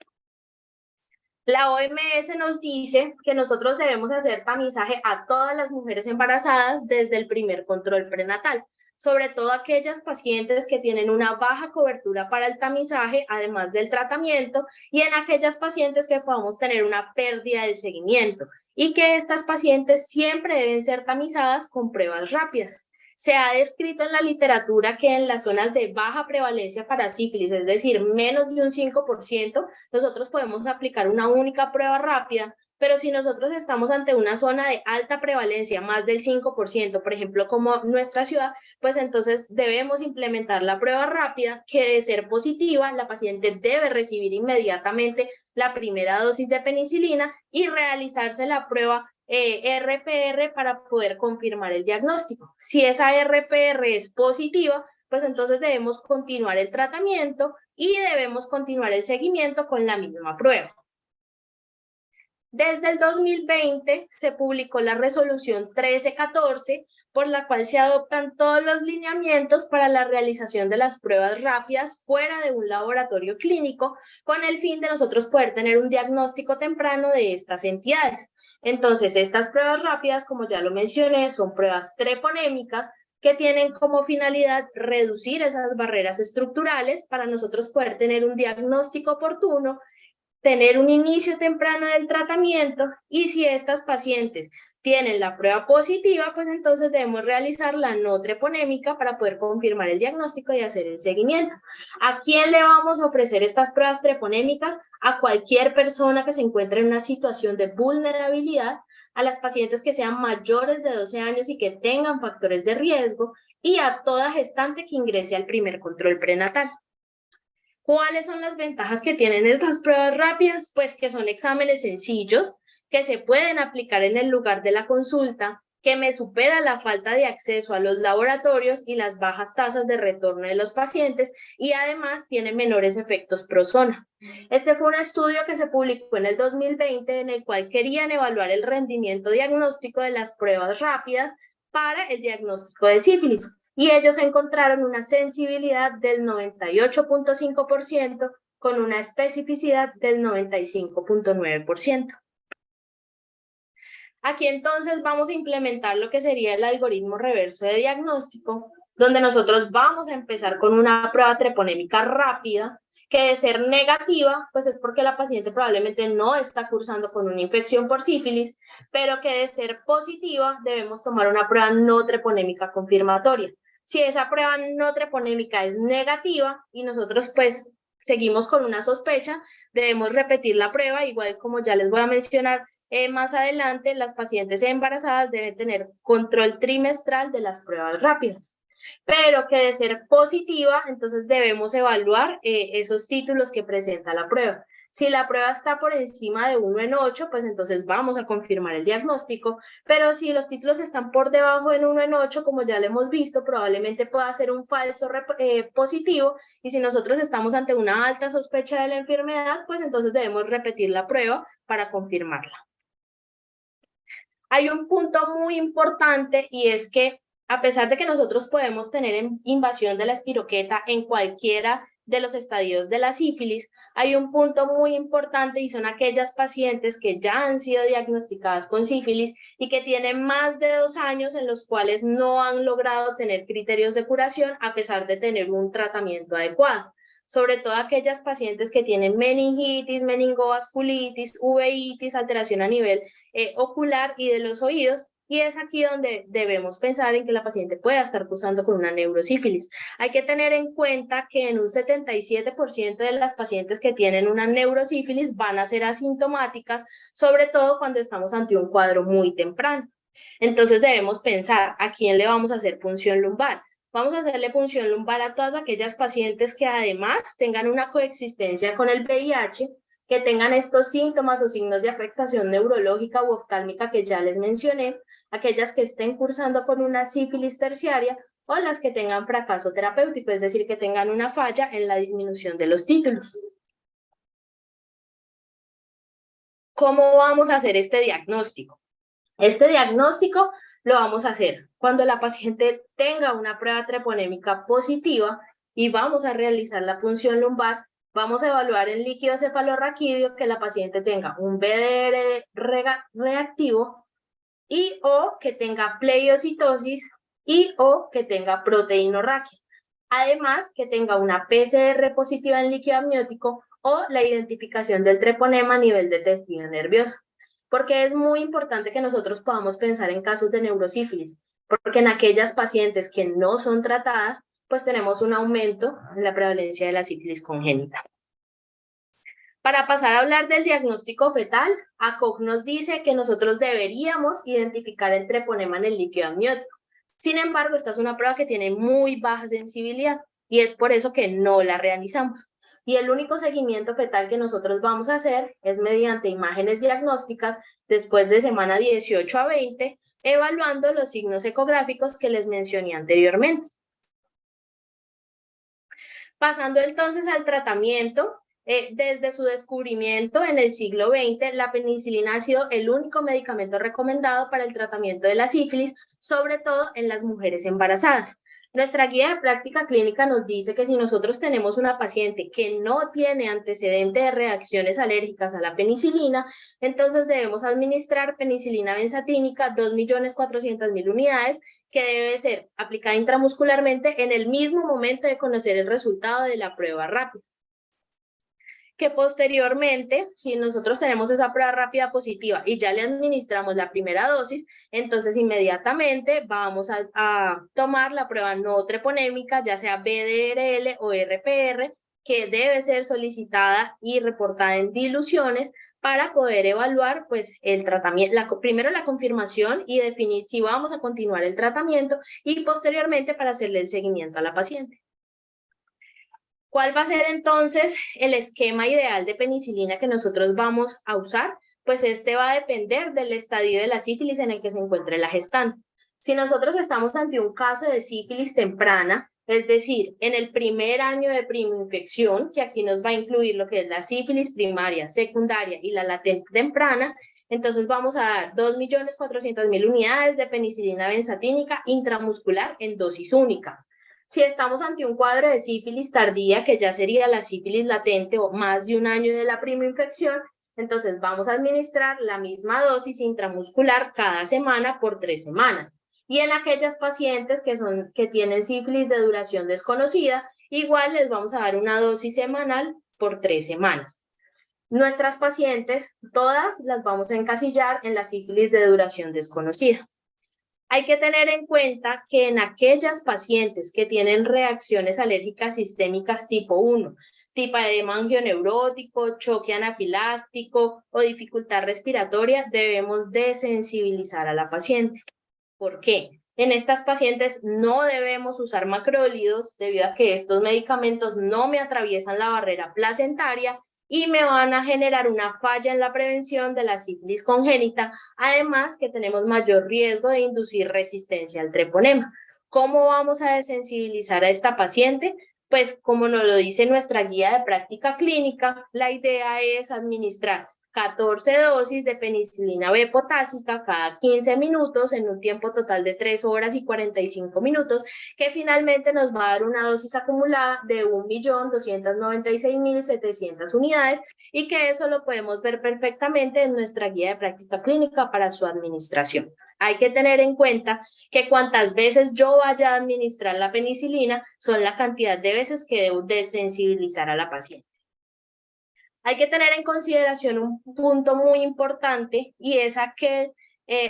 [SPEAKER 2] La OMS nos dice que nosotros debemos hacer tamizaje a todas las mujeres embarazadas desde el primer control prenatal, sobre todo aquellas pacientes que tienen una baja cobertura para el tamizaje, además del tratamiento, y en aquellas pacientes que podamos tener una pérdida del seguimiento, y que estas pacientes siempre deben ser tamizadas con pruebas rápidas. Se ha descrito en la literatura que en las zonas de baja prevalencia para sífilis, es decir, menos de un 5%, nosotros podemos aplicar una única prueba rápida, pero si nosotros estamos ante una zona de alta prevalencia, más del 5%, por ejemplo, como nuestra ciudad, pues entonces debemos implementar la prueba rápida, que de ser positiva, la paciente debe recibir inmediatamente la primera dosis de penicilina y realizarse la prueba RPR para poder confirmar el diagnóstico. Si esa RPR es positiva, pues entonces debemos continuar el tratamiento y debemos continuar el seguimiento con la misma prueba. Desde el 2020 se publicó la resolución 1314, por la cual se adoptan todos los lineamientos para la realización de las pruebas rápidas fuera de un laboratorio clínico, con el fin de nosotros poder tener un diagnóstico temprano de estas entidades. Entonces, estas pruebas rápidas, como ya lo mencioné, son pruebas treponémicas que tienen como finalidad reducir esas barreras estructurales para nosotros poder tener un diagnóstico oportuno, tener un inicio temprano del tratamiento, y si estas pacientes tienen la prueba positiva, pues entonces debemos realizar la no treponémica para poder confirmar el diagnóstico y hacer el seguimiento. ¿A quién le vamos a ofrecer estas pruebas treponémicas? A cualquier persona que se encuentre en una situación de vulnerabilidad, a las pacientes que sean mayores de 12 años y que tengan factores de riesgo, y a toda gestante que ingrese al primer control prenatal. ¿Cuáles son las ventajas que tienen estas pruebas rápidas? Pues que son exámenes sencillos, que se pueden aplicar en el lugar de la consulta, que me supera la falta de acceso a los laboratorios y las bajas tasas de retorno de los pacientes, y además tiene menores efectos pro zona. Este fue un estudio que se publicó en el 2020 en el cual querían evaluar el rendimiento diagnóstico de las pruebas rápidas para el diagnóstico de sífilis, y ellos encontraron una sensibilidad del 98.5% con una especificidad del 95.9%. Aquí entonces vamos a implementar lo que sería el algoritmo reverso de diagnóstico, donde nosotros vamos a empezar con una prueba treponémica rápida, que de ser negativa, pues es porque la paciente probablemente no está cursando con una infección por sífilis, pero que de ser positiva debemos tomar una prueba no treponémica confirmatoria. Si esa prueba no treponémica es negativa y nosotros pues seguimos con una sospecha, debemos repetir la prueba, igual como ya les voy a mencionar más adelante, las pacientes embarazadas deben tener control trimestral de las pruebas rápidas. Pero que de ser positiva, entonces debemos evaluar esos títulos que presenta la prueba. Si la prueba está por encima de 1 en 8, pues entonces vamos a confirmar el diagnóstico, pero si los títulos están por debajo de 1 en 8, como ya lo hemos visto, probablemente pueda ser un falso positivo, y si nosotros estamos ante una alta sospecha de la enfermedad, pues entonces debemos repetir la prueba para confirmarla. Hay un punto muy importante y es que a pesar de que nosotros podemos tener invasión de la espiroqueta en cualquiera de los estadios de la sífilis, hay un punto muy importante y son aquellas pacientes que ya han sido diagnosticadas con sífilis y que tienen más de 2 años en los cuales no han logrado tener criterios de curación a pesar de tener un tratamiento adecuado. Sobre todo aquellas pacientes que tienen meningitis, meningovasculitis, uveitis, alteración a nivel ocular y de los oídos, y es aquí donde debemos pensar en que la paciente pueda estar cursando con una neurosífilis. Hay que tener en cuenta que en un 77% de las pacientes que tienen una neurosífilis van a ser asintomáticas, sobre todo cuando estamos ante un cuadro muy temprano. Entonces debemos pensar a quién le vamos a hacer punción lumbar. Vamos a hacerle punción lumbar a todas aquellas pacientes que además tengan una coexistencia con el VIH, que tengan estos síntomas o signos de afectación neurológica u oftálmica que ya les mencioné, aquellas que estén cursando con una sífilis terciaria o las que tengan fracaso terapéutico, es decir, que tengan una falla en la disminución de los títulos. ¿Cómo vamos a hacer este diagnóstico? Este diagnóstico lo vamos a hacer cuando la paciente tenga una prueba treponémica positiva y vamos a realizar la punción lumbar. Vamos a evaluar el líquido cefalorraquídeo que la paciente tenga un BDR reactivo y o que tenga pleiocitosis y o que tenga proteinorraquia. Además, que tenga una PCR positiva en líquido amniótico o la identificación del treponema a nivel de tejido nervioso. Porque es muy importante que nosotros podamos pensar en casos de neurosífilis, porque en aquellas pacientes que no son tratadas, pues tenemos un aumento en la prevalencia de la sífilis congénita. Para pasar a hablar del diagnóstico fetal, ACOG nos dice que nosotros deberíamos identificar el treponema en el líquido amniótico. Sin embargo, esta es una prueba que tiene muy baja sensibilidad y es por eso que no la realizamos. Y el único seguimiento fetal que nosotros vamos a hacer es mediante imágenes diagnósticas después de semana 18 a 20, evaluando los signos ecográficos que les mencioné anteriormente. Pasando entonces al tratamiento, desde su descubrimiento en el siglo XX, la penicilina ha sido el único medicamento recomendado para el tratamiento de la sífilis, sobre todo en las mujeres embarazadas. Nuestra guía de práctica clínica nos dice que si nosotros tenemos una paciente que no tiene antecedente de reacciones alérgicas a la penicilina, entonces debemos administrar penicilina benzatínica 2.400.000 unidades, que debe ser aplicada intramuscularmente en el mismo momento de conocer el resultado de la prueba rápida. Que posteriormente, si nosotros tenemos esa prueba rápida positiva y ya le administramos la primera dosis, entonces inmediatamente vamos a tomar la prueba no treponémica, ya sea BDRL o RPR, que debe ser solicitada y reportada en diluciones para poder evaluar pues el tratamiento, primero la confirmación y definir si vamos a continuar el tratamiento y posteriormente para hacerle el seguimiento a la paciente. ¿Cuál va a ser entonces el esquema ideal de penicilina que nosotros vamos a usar? Pues este va a depender del estadio de la sífilis en el que se encuentre la gestante. Si nosotros estamos ante un caso de sífilis temprana, es decir, en el primer año de primoinfección, que aquí nos va a incluir lo que es la sífilis primaria, secundaria y la latente temprana, entonces vamos a dar 2.400.000 unidades de penicilina benzatínica intramuscular en dosis única. Si estamos ante un cuadro de sífilis tardía, que ya sería la sífilis latente o más de un año de la primoinfección, entonces vamos a administrar la misma dosis intramuscular cada semana por 3 semanas. Y en aquellas pacientes que tienen sífilis de duración desconocida, igual les vamos a dar una dosis semanal por 3 semanas. Nuestras pacientes, todas las vamos a encasillar en la sífilis de duración desconocida. Hay que tener en cuenta que en aquellas pacientes que tienen reacciones alérgicas sistémicas tipo 1, tipo edema angioneurótico, choque anafiláctico o dificultad respiratoria, debemos desensibilizar a la paciente. ¿Por qué? En estas pacientes no debemos usar macrólidos debido a que estos medicamentos no me atraviesan la barrera placentaria y me van a generar una falla en la prevención de la sífilis congénita, además que tenemos mayor riesgo de inducir resistencia al treponema. ¿Cómo vamos a desensibilizar a esta paciente? Pues como nos lo dice nuestra guía de práctica clínica, la idea es administrar 14 dosis de penicilina B potásica cada 15 minutos en un tiempo total de 3 horas y 45 minutos, que finalmente nos va a dar una dosis acumulada de 1.296.700 unidades, y que eso lo podemos ver perfectamente en nuestra guía de práctica clínica para su administración. Hay que tener en cuenta que cuantas veces yo vaya a administrar la penicilina son la cantidad de veces que debo desensibilizar a la paciente. Hay que tener en consideración un punto muy importante, y es aquel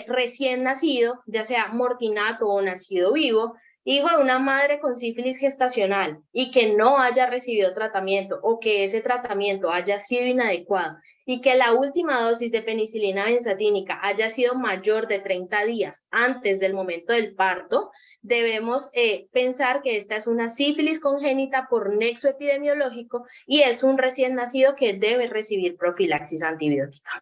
[SPEAKER 2] recién nacido, ya sea mortinato o nacido vivo, hijo de una madre con sífilis gestacional y que no haya recibido tratamiento, o que ese tratamiento haya sido inadecuado y que la última dosis de penicilina benzatínica haya sido mayor de 30 días antes del momento del parto, debemos pensar que esta es una sífilis congénita por nexo epidemiológico y es un recién nacido que debe recibir profilaxis antibiótica.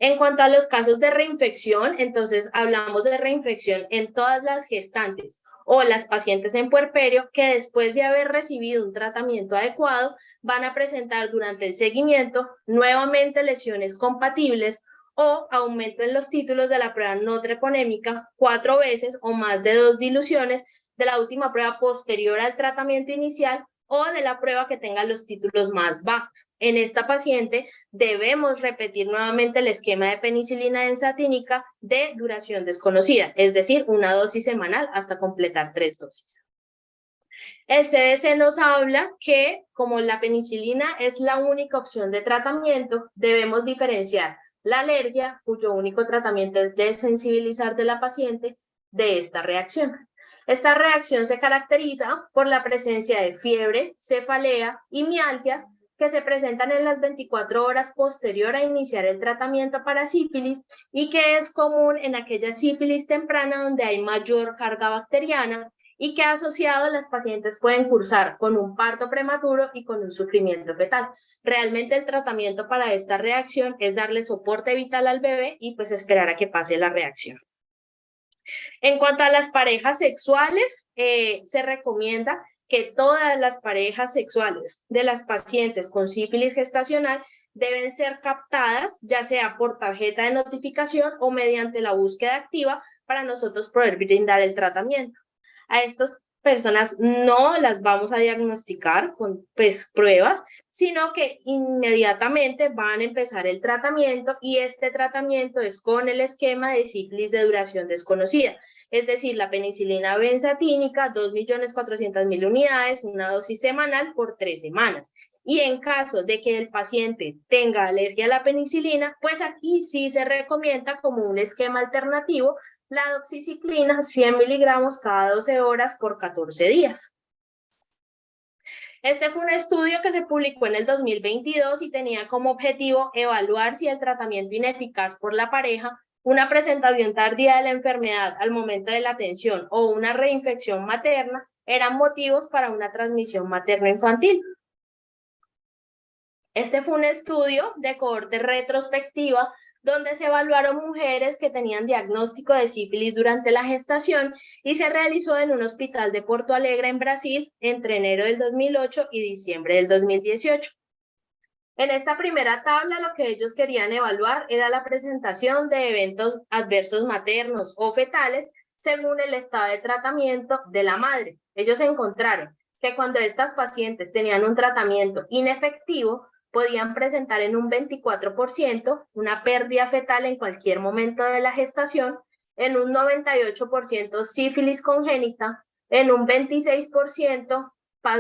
[SPEAKER 2] En cuanto a los casos de reinfección, entonces hablamos de reinfección en todas las gestantes o las pacientes en puerperio que después de haber recibido un tratamiento adecuado van a presentar durante el seguimiento nuevamente lesiones compatibles o aumento en los títulos de la prueba no treponémica 4 veces o más de 2 diluciones de la última prueba posterior al tratamiento inicial o de la prueba que tenga los títulos más bajos. En esta paciente debemos repetir nuevamente el esquema de penicilina benzatínica de duración desconocida, es decir, una dosis semanal hasta completar 3 dosis. El CDC nos habla que, como la penicilina es la única opción de tratamiento, debemos diferenciar la alergia, cuyo único tratamiento es desensibilizar de la paciente, de esta reacción. Esta reacción se caracteriza por la presencia de fiebre, cefalea y mialgias que se presentan en las 24 horas posterior a iniciar el tratamiento para sífilis y que es común en aquella sífilis temprana donde hay mayor carga bacteriana y que asociado las pacientes pueden cursar con un parto prematuro y con un sufrimiento fetal. Realmente el tratamiento para esta reacción es darle soporte vital al bebé y pues esperar a que pase la reacción. En cuanto a las parejas sexuales, se recomienda que todas las parejas sexuales de las pacientes con sífilis gestacional deben ser captadas, ya sea por tarjeta de notificación o mediante la búsqueda activa para nosotros poder brindar el tratamiento. A estas personas no las vamos a diagnosticar con pruebas, sino que inmediatamente van a empezar el tratamiento, y este tratamiento es con el esquema de sífilis de duración desconocida, es decir, la penicilina benzatínica, 2.400.000 unidades, una dosis semanal por 3 semanas. Y en caso de que el paciente tenga alergia a la penicilina, pues aquí sí se recomienda como un esquema alternativo la doxiciclina 100 miligramos cada 12 horas por 14 días. Este fue un estudio que se publicó en el 2022 y tenía como objetivo evaluar si el tratamiento ineficaz por la pareja, una presentación tardía de la enfermedad al momento de la atención o una reinfección materna eran motivos para una transmisión materno-infantil. Este fue un estudio de cohorte retrospectiva donde se evaluaron mujeres que tenían diagnóstico de sífilis durante la gestación y se realizó en un hospital de Porto Alegre, en Brasil, entre enero del 2008 y diciembre del 2018. En esta primera tabla lo que ellos querían evaluar era la presentación de eventos adversos maternos o fetales según el estado de tratamiento de la madre. Ellos encontraron que cuando estas pacientes tenían un tratamiento inefectivo, podían presentar en un 24% una pérdida fetal en cualquier momento de la gestación, en un 98% sífilis congénita, en un 26%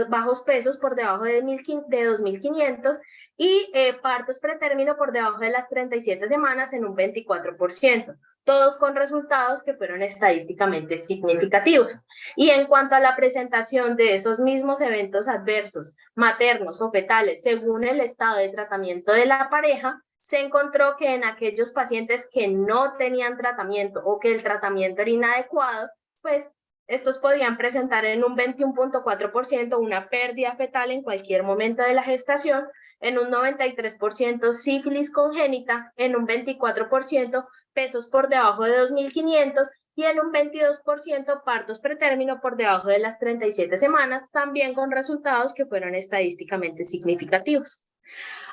[SPEAKER 2] bajos pesos por debajo de 2.500 y partos pretérmino por debajo de las 37 semanas en un 24%. Todos con resultados que fueron estadísticamente significativos. Y en cuanto a la presentación de esos mismos eventos adversos, maternos o fetales, según el estado de tratamiento de la pareja, se encontró que en aquellos pacientes que no tenían tratamiento o que el tratamiento era inadecuado, pues estos podían presentar en un 21.4% una pérdida fetal en cualquier momento de la gestación, en un 93% sífilis congénita, en un 24% pesos por debajo de 2.500 y en un 22% partos pretérmino por debajo de las 37 semanas, también con resultados que fueron estadísticamente significativos.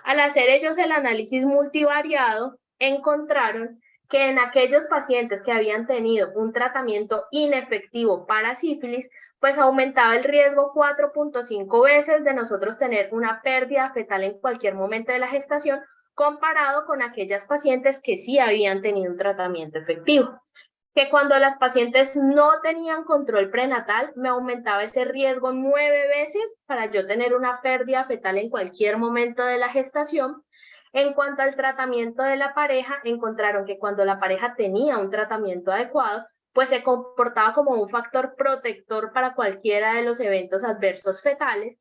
[SPEAKER 2] Al hacer ellos el análisis multivariado, encontraron que en aquellos pacientes que habían tenido un tratamiento inefectivo para sífilis, pues aumentaba el riesgo 4.5 veces de nosotros tener una pérdida fetal en cualquier momento de la gestación, comparado con aquellas pacientes que sí habían tenido un tratamiento efectivo. Que cuando las pacientes no tenían control prenatal, me aumentaba ese riesgo 9 veces para yo tener una pérdida fetal en cualquier momento de la gestación. En cuanto al tratamiento de la pareja, encontraron que cuando la pareja tenía un tratamiento adecuado, pues se comportaba como un factor protector para cualquiera de los eventos adversos fetales.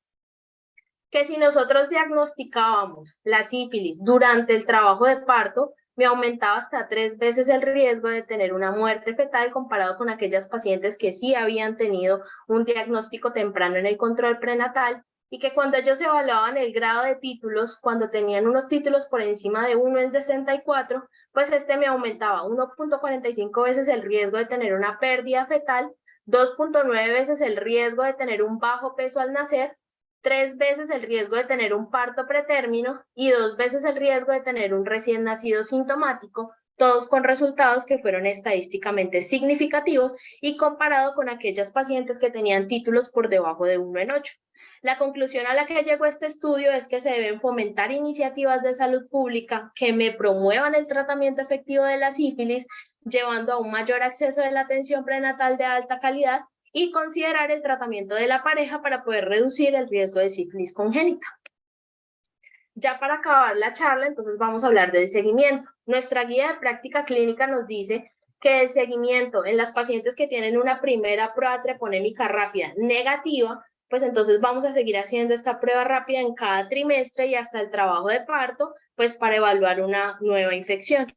[SPEAKER 2] Que si nosotros diagnosticábamos la sífilis durante el trabajo de parto, me aumentaba hasta 3 veces el riesgo de tener una muerte fetal comparado con aquellas pacientes que sí habían tenido un diagnóstico temprano en el control prenatal, y que cuando ellos evaluaban el grado de títulos, cuando tenían unos títulos por encima de 1 en 64, pues me aumentaba 1.45 veces el riesgo de tener una pérdida fetal, 2.9 veces el riesgo de tener un bajo peso al nacer, 3 veces el riesgo de tener un parto pretérmino y 2 veces el riesgo de tener un recién nacido sintomático, todos con resultados que fueron estadísticamente significativos y comparado con aquellas pacientes que tenían títulos por debajo de 1 en 8. La conclusión a la que llegó este estudio es que se deben fomentar iniciativas de salud pública que me promuevan el tratamiento efectivo de la sífilis, llevando a un mayor acceso de la atención prenatal de alta calidad y considerar el tratamiento de la pareja para poder reducir el riesgo de sífilis congénita. Ya para acabar la charla, entonces vamos a hablar del seguimiento. Nuestra guía de práctica clínica nos dice que el seguimiento en las pacientes que tienen una primera prueba treponémica rápida negativa, pues entonces vamos a seguir haciendo esta prueba rápida en cada trimestre y hasta el trabajo de parto, pues para evaluar una nueva infección.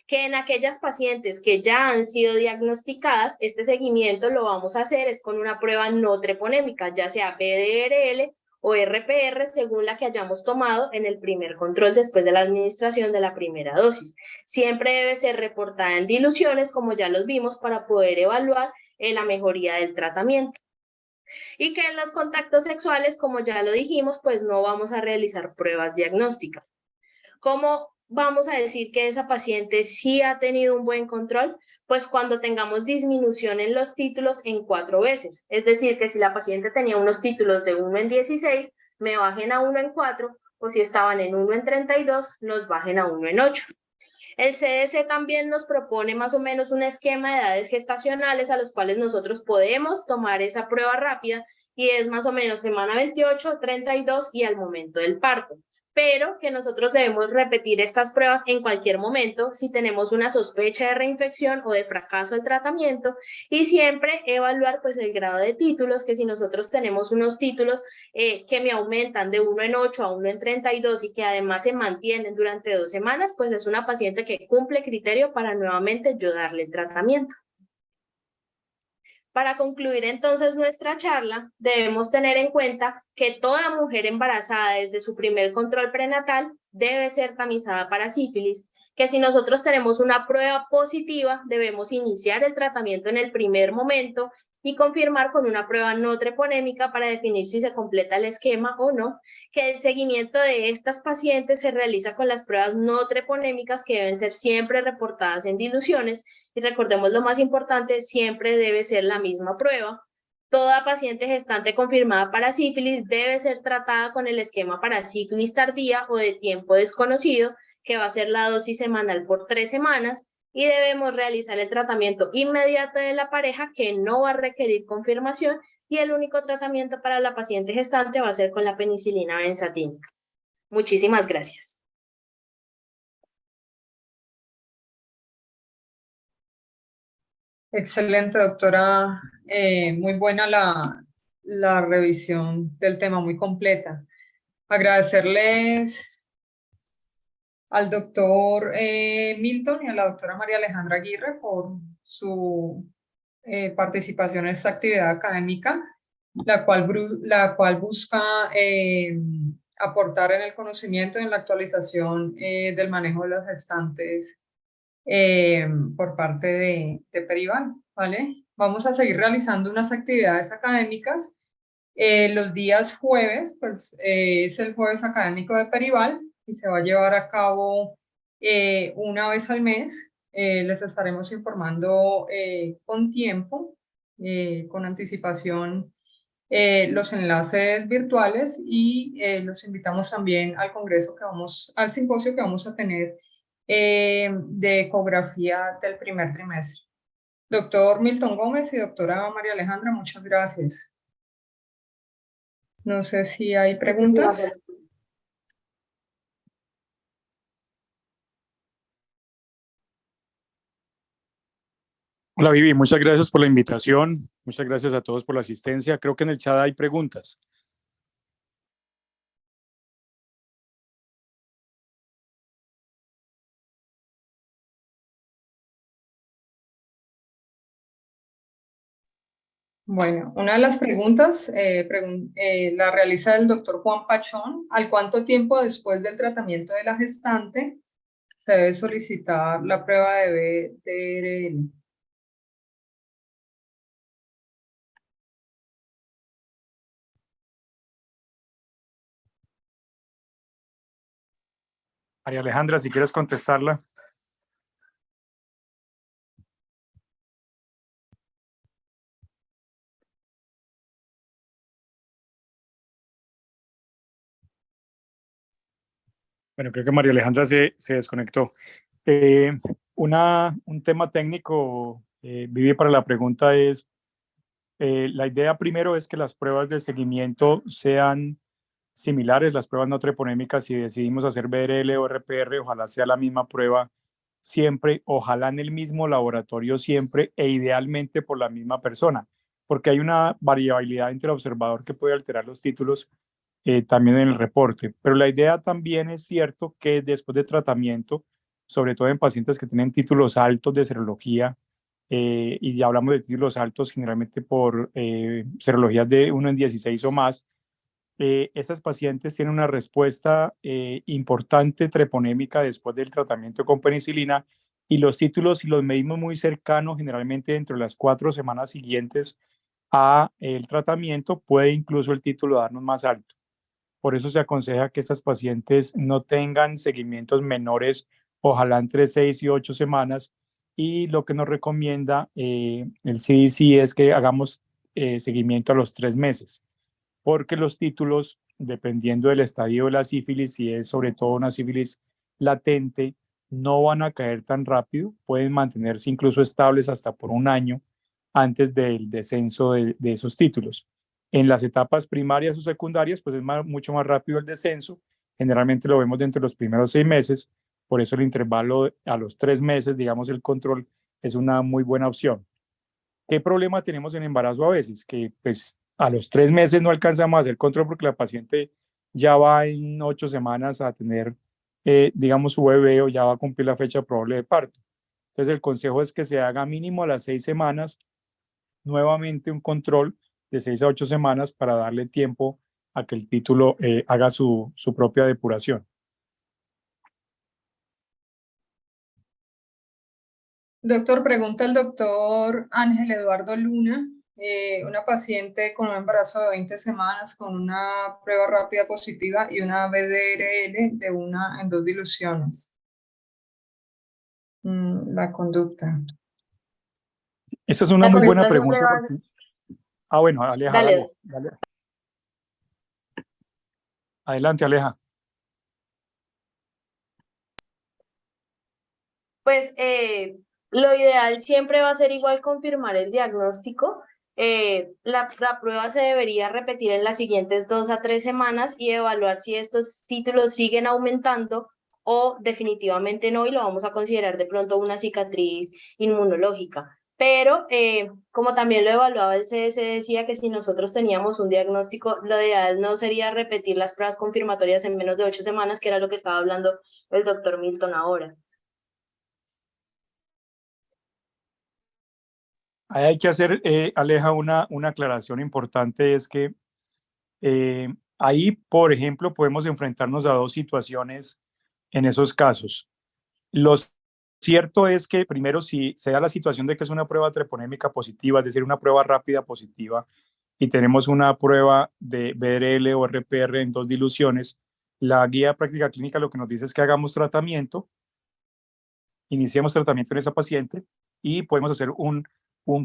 [SPEAKER 2] Que en aquellas pacientes que ya han sido diagnosticadas, este seguimiento lo vamos a hacer es con una prueba no treponémica, ya sea PDRL o RPR, según la que hayamos tomado en el primer control después de la administración de la primera dosis. Siempre debe ser reportada en diluciones, como ya los vimos, para poder evaluar la mejoría del tratamiento. Y que en los contactos sexuales, como ya lo dijimos, pues no vamos a realizar pruebas diagnósticas. ¿Cómo vamos a decir que esa paciente sí ha tenido un buen control? Pues cuando tengamos disminución en los títulos en 4 veces. Es decir, que si la paciente tenía unos títulos de 1 en 16, me bajen a 1 en 4, o si estaban en 1 en 32, nos bajen a 1 en 8. El CDC también nos propone más o menos un esquema de edades gestacionales a los cuales nosotros podemos tomar esa prueba rápida, y es más o menos semana 28, 32 y al momento del parto. Pero que nosotros debemos repetir estas pruebas en cualquier momento si tenemos una sospecha de reinfección o de fracaso del tratamiento, y siempre evaluar pues el grado de títulos, que si nosotros tenemos unos títulos que me aumentan de 1 en 8 a 1 en 32 y que además se mantienen durante 2 semanas, pues es una paciente que cumple criterio para nuevamente yo darle el tratamiento. Para concluir entonces nuestra charla, debemos tener en cuenta que toda mujer embarazada desde su primer control prenatal debe ser tamizada para sífilis, que si nosotros tenemos una prueba positiva, debemos iniciar el tratamiento en el primer momento y confirmar con una prueba no treponémica para definir si se completa el esquema o no, que el seguimiento de estas pacientes se realiza con las pruebas no treponémicas, que deben ser siempre reportadas en diluciones. Y recordemos lo más importante, siempre debe ser la misma prueba. Toda paciente gestante confirmada para sífilis debe ser tratada con el esquema para sífilis tardía o de tiempo desconocido, que va a ser la dosis semanal por 3 semanas, y debemos realizar el tratamiento inmediato de la pareja, que no va a requerir confirmación, y el único tratamiento para la paciente gestante va a ser con la penicilina benzatínica. Muchísimas gracias.
[SPEAKER 1] Excelente, doctora. Muy buena la revisión del tema, muy completa. Agradecerles al doctor Milton y a la doctora María Alejandra Aguirre por su participación en esta actividad académica, la cual busca aportar en el conocimiento y en la actualización del manejo de las gestantes por parte de Perival, ¿vale? Vamos a seguir realizando unas actividades académicas Los días jueves, pues es el jueves académico de Perival y se va a llevar a cabo una vez al mes. Les estaremos informando con tiempo, con anticipación, los enlaces virtuales y los invitamos también al congreso al simposio que vamos a tener de ecografía del primer trimestre. Doctor Milton Gómez y doctora María Alejandra, muchas gracias. No sé si hay preguntas.
[SPEAKER 3] Hola Vivi, muchas gracias por la invitación. Muchas gracias a todos por la asistencia. Creo que en el chat hay preguntas.
[SPEAKER 1] Bueno, una de las preguntas la realiza el doctor Juan Pachón. ¿Al cuánto tiempo después del tratamiento de la gestante se debe solicitar la prueba de BDRL?
[SPEAKER 3] María Alejandra, si quieres contestarla. Bueno, creo que María Alejandra se desconectó. Un tema técnico, Vivi, para la pregunta es, la idea primero es que las pruebas de seguimiento sean similares, las pruebas no treponémicas. Si decidimos hacer BRL o RPR, ojalá sea la misma prueba siempre, ojalá en el mismo laboratorio siempre e idealmente por la misma persona, porque hay una variabilidad entre el observador que puede alterar los títulos también en el reporte. Pero la idea también es cierto que después de tratamiento, sobre todo en pacientes que tienen títulos altos de serología, y ya hablamos de títulos altos generalmente por serologías de 1 en 16 o más, esas pacientes tienen una respuesta importante treponémica después del tratamiento con penicilina, y los títulos, si los medimos muy cercanos, generalmente dentro de las 4 semanas siguientes a el tratamiento, puede incluso el título darnos más alto. Por eso se aconseja que estas pacientes no tengan seguimientos menores, ojalá entre 6 y 8 semanas, y lo que nos recomienda el CDC es que hagamos seguimiento a los 3 meses, porque los títulos, dependiendo del estadio de la sífilis, si es sobre todo una sífilis latente, no van a caer tan rápido, pueden mantenerse incluso estables hasta por un año antes del descenso de esos títulos. En las etapas primarias o secundarias, pues es mucho más rápido el descenso, generalmente lo vemos dentro de los primeros 6 meses, por eso el intervalo a los 3 meses, digamos, el control es una muy buena opción. ¿Qué problema tenemos en embarazo a veces? Que pues a los 3 meses no alcanzamos a hacer control porque la paciente ya va en 8 semanas a tener, digamos, su bebé, o ya va a cumplir la fecha probable de parto. Entonces el consejo es que se haga mínimo a las 6 semanas nuevamente un control de 6 a 8 semanas para darle tiempo a que el título haga su propia depuración.
[SPEAKER 1] Doctor, pregunta el doctor Ángel Eduardo Luna, una paciente con un embarazo de 20 semanas con una prueba rápida positiva y una BDRL de 1 en 2 diluciones. La conducta.
[SPEAKER 3] Esa es una muy buena pregunta. Bueno, Aleja, dale. Adelante, Aleja.
[SPEAKER 2] Pues lo ideal siempre va a ser igual confirmar el diagnóstico. La prueba se debería repetir en las siguientes 2 a 3 semanas y evaluar si estos títulos siguen aumentando o definitivamente no, y lo vamos a considerar de pronto una cicatriz inmunológica. Pero como también lo evaluaba el CDC, decía que si nosotros teníamos un diagnóstico, lo ideal no sería repetir las pruebas confirmatorias en menos de 8 semanas, que era lo que estaba hablando el doctor Milton ahora.
[SPEAKER 3] Ahí hay que hacer, Aleja, una aclaración importante, es que ahí, por ejemplo, podemos enfrentarnos a 2 situaciones en esos casos. Lo cierto es que primero, si se da la situación de que es una prueba treponémica positiva, es decir, una prueba rápida positiva, y tenemos una prueba de BRL o RPR en 2 diluciones, la guía de práctica clínica lo que nos dice es que hagamos tratamiento, iniciemos tratamiento en esa paciente y podemos hacer un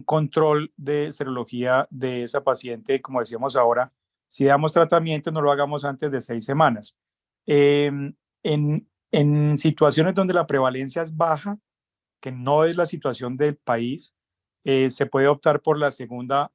[SPEAKER 3] control de serología de esa paciente, como decíamos ahora. Si damos tratamiento, no lo hagamos antes de 6 semanas. En situaciones donde la prevalencia es baja, que no es la situación del país, se puede optar por la segunda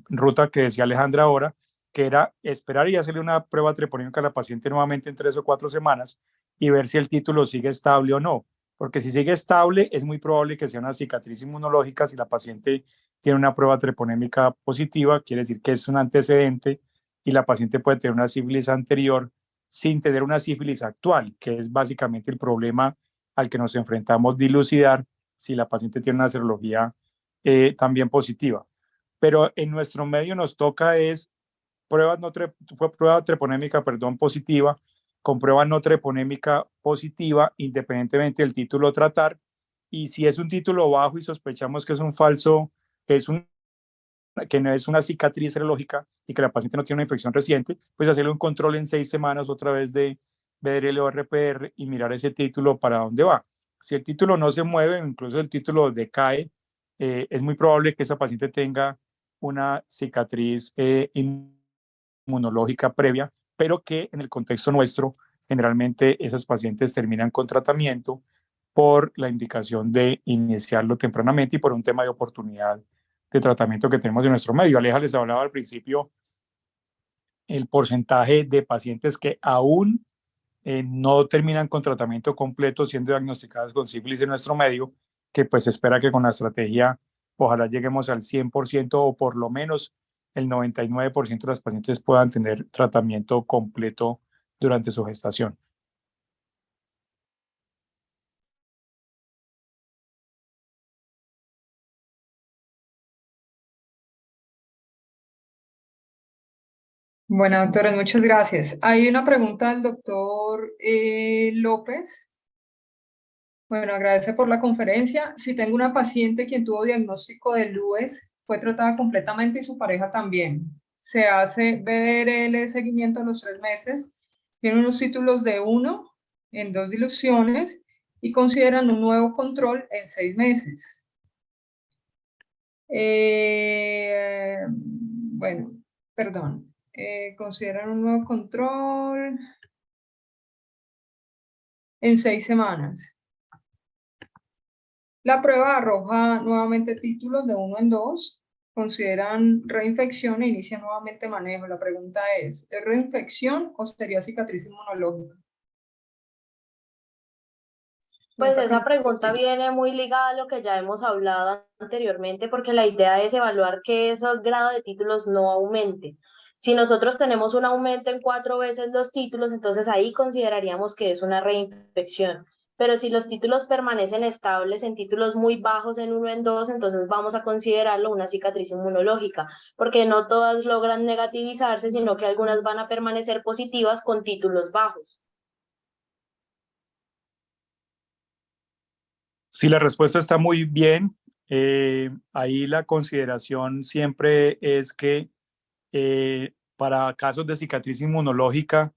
[SPEAKER 3] ruta que decía Alejandra ahora, que era esperar y hacerle una prueba treponémica a la paciente nuevamente en 3 o 4 semanas y ver si el título sigue estable o no. Porque si sigue estable, es muy probable que sea una cicatriz inmunológica. Si la paciente tiene una prueba treponémica positiva, quiere decir que es un antecedente y la paciente puede tener una sífilis anterior sin tener una sífilis actual, que es básicamente el problema al que nos enfrentamos, dilucidar si la paciente tiene una serología también positiva. Pero en nuestro medio nos toca es prueba treponémica, perdón, positiva, con prueba no treponémica positiva, independientemente del título a tratar. Y si es un título bajo y sospechamos que es un falso, que no es una cicatriz serológica y que la paciente no tiene una infección reciente, pues hacerle un control en 6 semanas otra vez de BRL o RPR y mirar ese título para dónde va. Si el título no se mueve, incluso el título decae, es muy probable que esa paciente tenga una cicatriz inmunológica previa, pero que en el contexto nuestro, generalmente esas pacientes terminan con tratamiento por la indicación de iniciarlo tempranamente y por un tema de oportunidad de tratamiento que tenemos en nuestro medio. Aleja les hablaba al principio el porcentaje de pacientes que aún no terminan con tratamiento completo siendo diagnosticadas con sífilis en nuestro medio, que pues espera que con la estrategia ojalá lleguemos al 100% o por lo menos el 99% de las pacientes puedan tener tratamiento completo durante su gestación.
[SPEAKER 1] Bueno, doctora, muchas gracias. Hay una pregunta del doctor López. Bueno, agradece por la conferencia. Si tengo una paciente quien tuvo diagnóstico de LUES, fue tratada completamente y su pareja también. Se hace BDRL seguimiento a los 3 meses, tiene unos títulos de 1 en 2 diluciones y consideran un nuevo control en 6 meses. Bueno, perdón. Consideran un nuevo control en 6 semanas. La prueba arroja nuevamente títulos de 1 en 2, consideran reinfección e inician nuevamente manejo. La pregunta ¿es reinfección o sería cicatriz inmunológica?
[SPEAKER 2] Pues esa pregunta viene muy ligada a lo que ya hemos hablado anteriormente, porque la idea es evaluar que ese grado de títulos no aumente. Si nosotros tenemos un aumento en 4 veces los títulos, entonces ahí consideraríamos que es una reinfección. Pero si los títulos permanecen estables en títulos muy bajos en 1 en 2, entonces vamos a considerarlo una cicatriz inmunológica, porque no todas logran negativizarse, sino que algunas van a permanecer positivas con títulos bajos.
[SPEAKER 3] Sí, la respuesta está muy bien. Ahí la consideración siempre es que para casos de cicatriz inmunológica,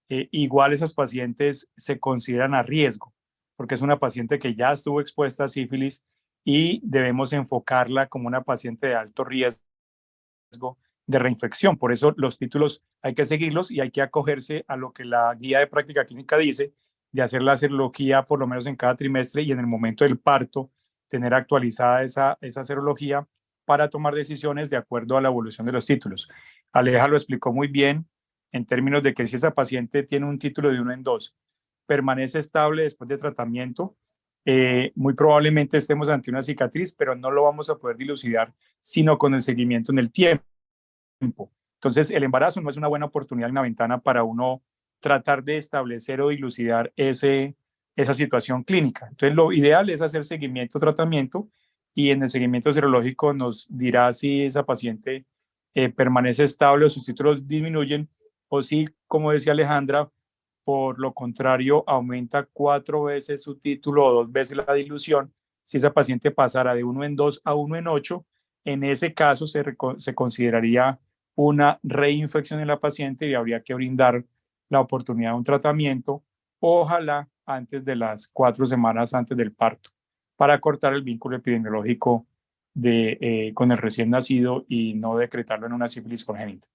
[SPEAKER 3] igual esas pacientes se consideran a riesgo, porque es una paciente que ya estuvo expuesta a sífilis y debemos enfocarla como una paciente de alto riesgo de reinfección. Por eso los títulos hay que seguirlos y hay que acogerse a lo que la guía de práctica clínica dice, de hacer la serología por lo menos en cada trimestre y en el momento del parto tener actualizada esa serología para tomar decisiones de acuerdo a la evolución de los títulos. Aleja lo explicó muy bien en términos de que si esa paciente tiene un título de 1 en 2, permanece estable después de tratamiento, muy probablemente estemos ante una cicatriz, pero no lo vamos a poder dilucidar sino con el seguimiento en el tiempo. Entonces, el embarazo no es una buena oportunidad, una ventana para uno tratar de establecer o dilucidar esa situación clínica. Entonces, lo ideal es hacer seguimiento, tratamiento, y en el seguimiento serológico nos dirá si esa paciente permanece estable o sus títulos disminuyen, o si, como decía Alejandra, por lo contrario, aumenta 4 veces su título o 2 veces la dilución. Si esa paciente pasara de 1 en 2 a 1 en 8, en ese caso se consideraría una reinfección en la paciente y habría que brindar la oportunidad de un tratamiento, ojalá antes de las 4 semanas antes del parto, para cortar el vínculo epidemiológico con el recién nacido y no decretarlo en una sífilis congénita.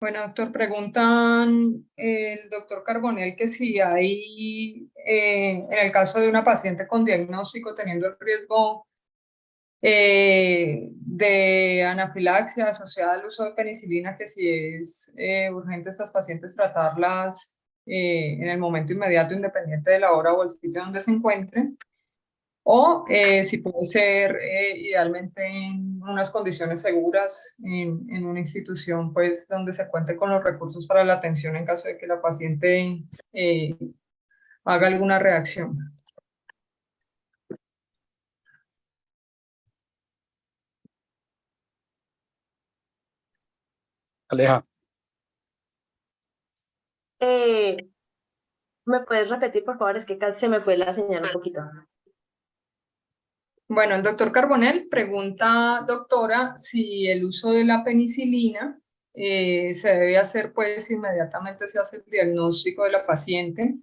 [SPEAKER 1] Bueno, doctor, preguntan el doctor Carbonell que si hay, en el caso de una paciente con diagnóstico teniendo el riesgo de anafilaxia asociada al uso de penicilina, que si es urgente estas pacientes tratarlas en el momento inmediato, independiente de la hora o el sitio donde se encuentren, o si puede ser idealmente en unas condiciones seguras en una institución pues donde se cuente con los recursos para la atención en caso de que la paciente haga alguna reacción.
[SPEAKER 3] Aleja.
[SPEAKER 2] ¿Me puedes repetir, por favor? Es que casi se me fue la señal un poquito.
[SPEAKER 1] Bueno, el doctor Carbonell pregunta, doctora, si el uso de la penicilina se debe hacer, pues inmediatamente se hace el diagnóstico de la paciente,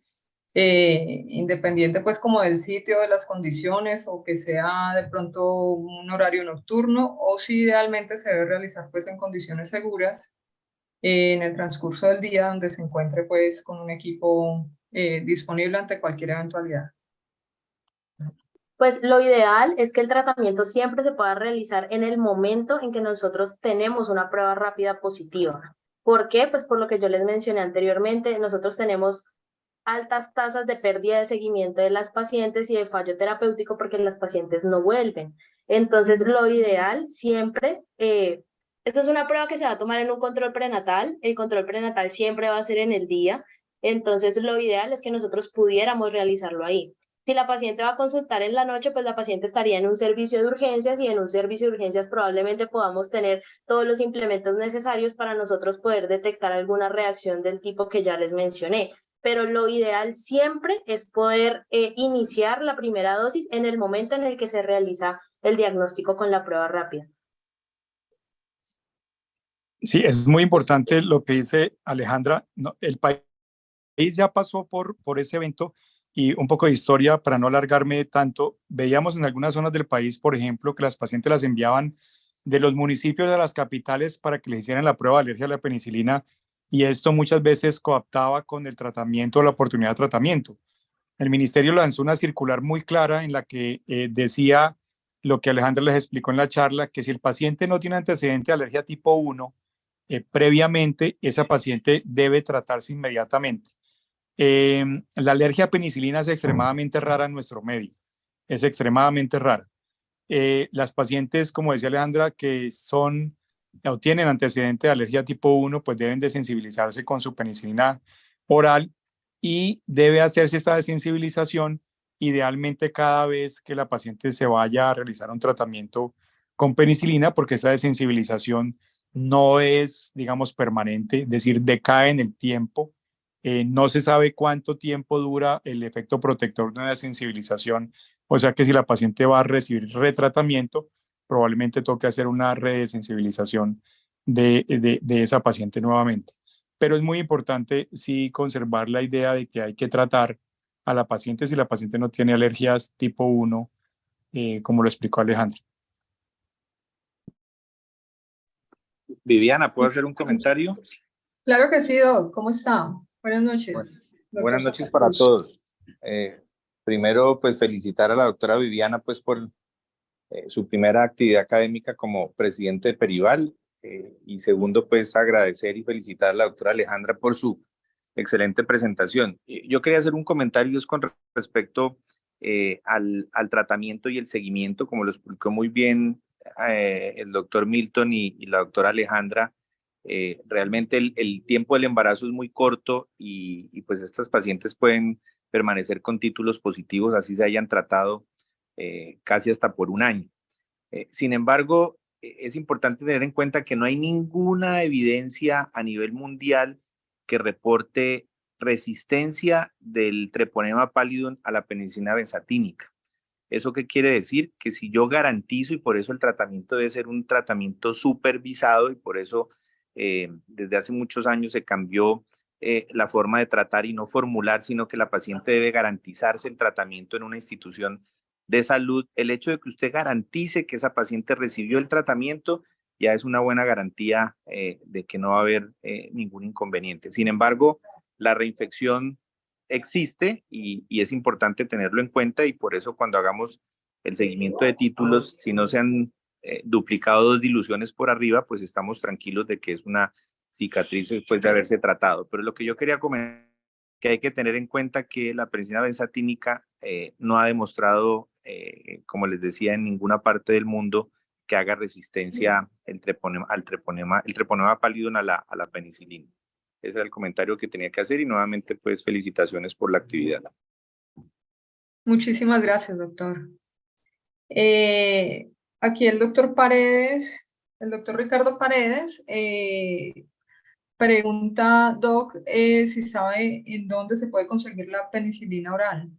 [SPEAKER 1] independiente pues como del sitio, de las condiciones o que sea de pronto un horario nocturno, o si idealmente se debe realizar pues en condiciones seguras en el transcurso del día donde se encuentre pues con un equipo disponible ante cualquier eventualidad.
[SPEAKER 2] Pues lo ideal es que el tratamiento siempre se pueda realizar en el momento en que nosotros tenemos una prueba rápida positiva. ¿Por qué? Pues por lo que yo les mencioné anteriormente, nosotros tenemos altas tasas de pérdida de seguimiento de las pacientes y de fallo terapéutico porque las pacientes no vuelven. Entonces, lo ideal siempre, esto es una prueba que se va a tomar en un control prenatal, el control prenatal siempre va a ser en el día, entonces lo ideal es que nosotros pudiéramos realizarlo ahí. Si la paciente va a consultar en la noche, pues la paciente estaría en un servicio de urgencias y en un servicio de urgencias probablemente podamos tener todos los implementos necesarios para nosotros poder detectar alguna reacción del tipo que ya les mencioné. Pero lo ideal siempre es poder iniciar la primera dosis en el momento en el que se realiza el diagnóstico con la prueba rápida.
[SPEAKER 3] Sí, es muy importante lo que dice Alejandra. No, el país ya pasó por ese evento y un poco de historia para no alargarme tanto. Veíamos en algunas zonas del país, por ejemplo, que las pacientes las enviaban de los municipios a las capitales para que les hicieran la prueba de alergia a la penicilina y esto muchas veces coaptaba con el tratamiento o la oportunidad de tratamiento. El ministerio lanzó una circular muy clara en la que decía lo que Alejandra les explicó en la charla, que si el paciente no tiene antecedente de alergia tipo 1, previamente esa paciente debe tratarse inmediatamente. La alergia a penicilina es extremadamente rara en nuestro medio, es extremadamente rara. Las pacientes, como decía Alejandra, que son o tienen antecedente de alergia tipo 1, pues deben de sensibilizarse con su penicilina oral y debe hacerse esta desensibilización idealmente cada vez que la paciente se vaya a realizar un tratamiento con penicilina, porque esta desensibilización no es, digamos, permanente, es decir, decae en el tiempo. No se sabe cuánto tiempo dura el efecto protector de una desensibilización, o sea que si la paciente va a recibir retratamiento, probablemente toque hacer una redesensibilización de esa paciente nuevamente. Pero es muy importante sí conservar la idea de que hay que tratar a la paciente si la paciente no tiene alergias tipo 1, como lo explicó Alejandra.
[SPEAKER 4] Viviana, ¿puedo hacer un comentario?
[SPEAKER 1] Claro que sí, Doc. ¿Cómo está? Buenas noches.
[SPEAKER 4] Bueno, buenas noches para todos. Primero, pues felicitar a la doctora Viviana pues por su primera actividad académica como presidente de Perival. Y segundo, pues agradecer y felicitar a la doctora Alejandra por su excelente presentación. Yo quería hacer un comentario con respecto al tratamiento y el seguimiento, como lo explicó muy bien el doctor Milton y la doctora Alejandra. Realmente el tiempo del embarazo es muy corto y pues estas pacientes pueden permanecer con títulos positivos, así se hayan tratado casi hasta por un año. Sin embargo, es importante tener en cuenta que no hay ninguna evidencia a nivel mundial que reporte resistencia del treponema pallidum a la penicilina benzatínica. ¿Eso qué quiere decir? Que si yo garantizo, y por eso el tratamiento debe ser un tratamiento supervisado, y por eso desde hace muchos años se cambió la forma de tratar y no formular, sino que la paciente debe garantizarse el tratamiento en una institución de salud. El hecho de que usted garantice que esa paciente recibió el tratamiento ya es una buena garantía de que no va a haber ningún inconveniente. Sin embargo, la reinfección existe y es importante tenerlo en cuenta, y por eso cuando hagamos el seguimiento de títulos, si no se han duplicado 2 diluciones por arriba, pues estamos tranquilos de que es una cicatriz después de haberse tratado. Pero lo que yo quería comentar es que hay que tener en cuenta que la penicilina benzatínica no ha demostrado, como les decía, en ninguna parte del mundo que haga resistencia el treponema pallidum a la penicilina. Ese era el comentario que tenía que hacer, y nuevamente pues felicitaciones por la actividad.
[SPEAKER 1] Muchísimas gracias, doctor. Aquí el doctor Paredes, el doctor Ricardo Paredes, pregunta, Doc, si sabe en dónde se puede conseguir la penicilina oral.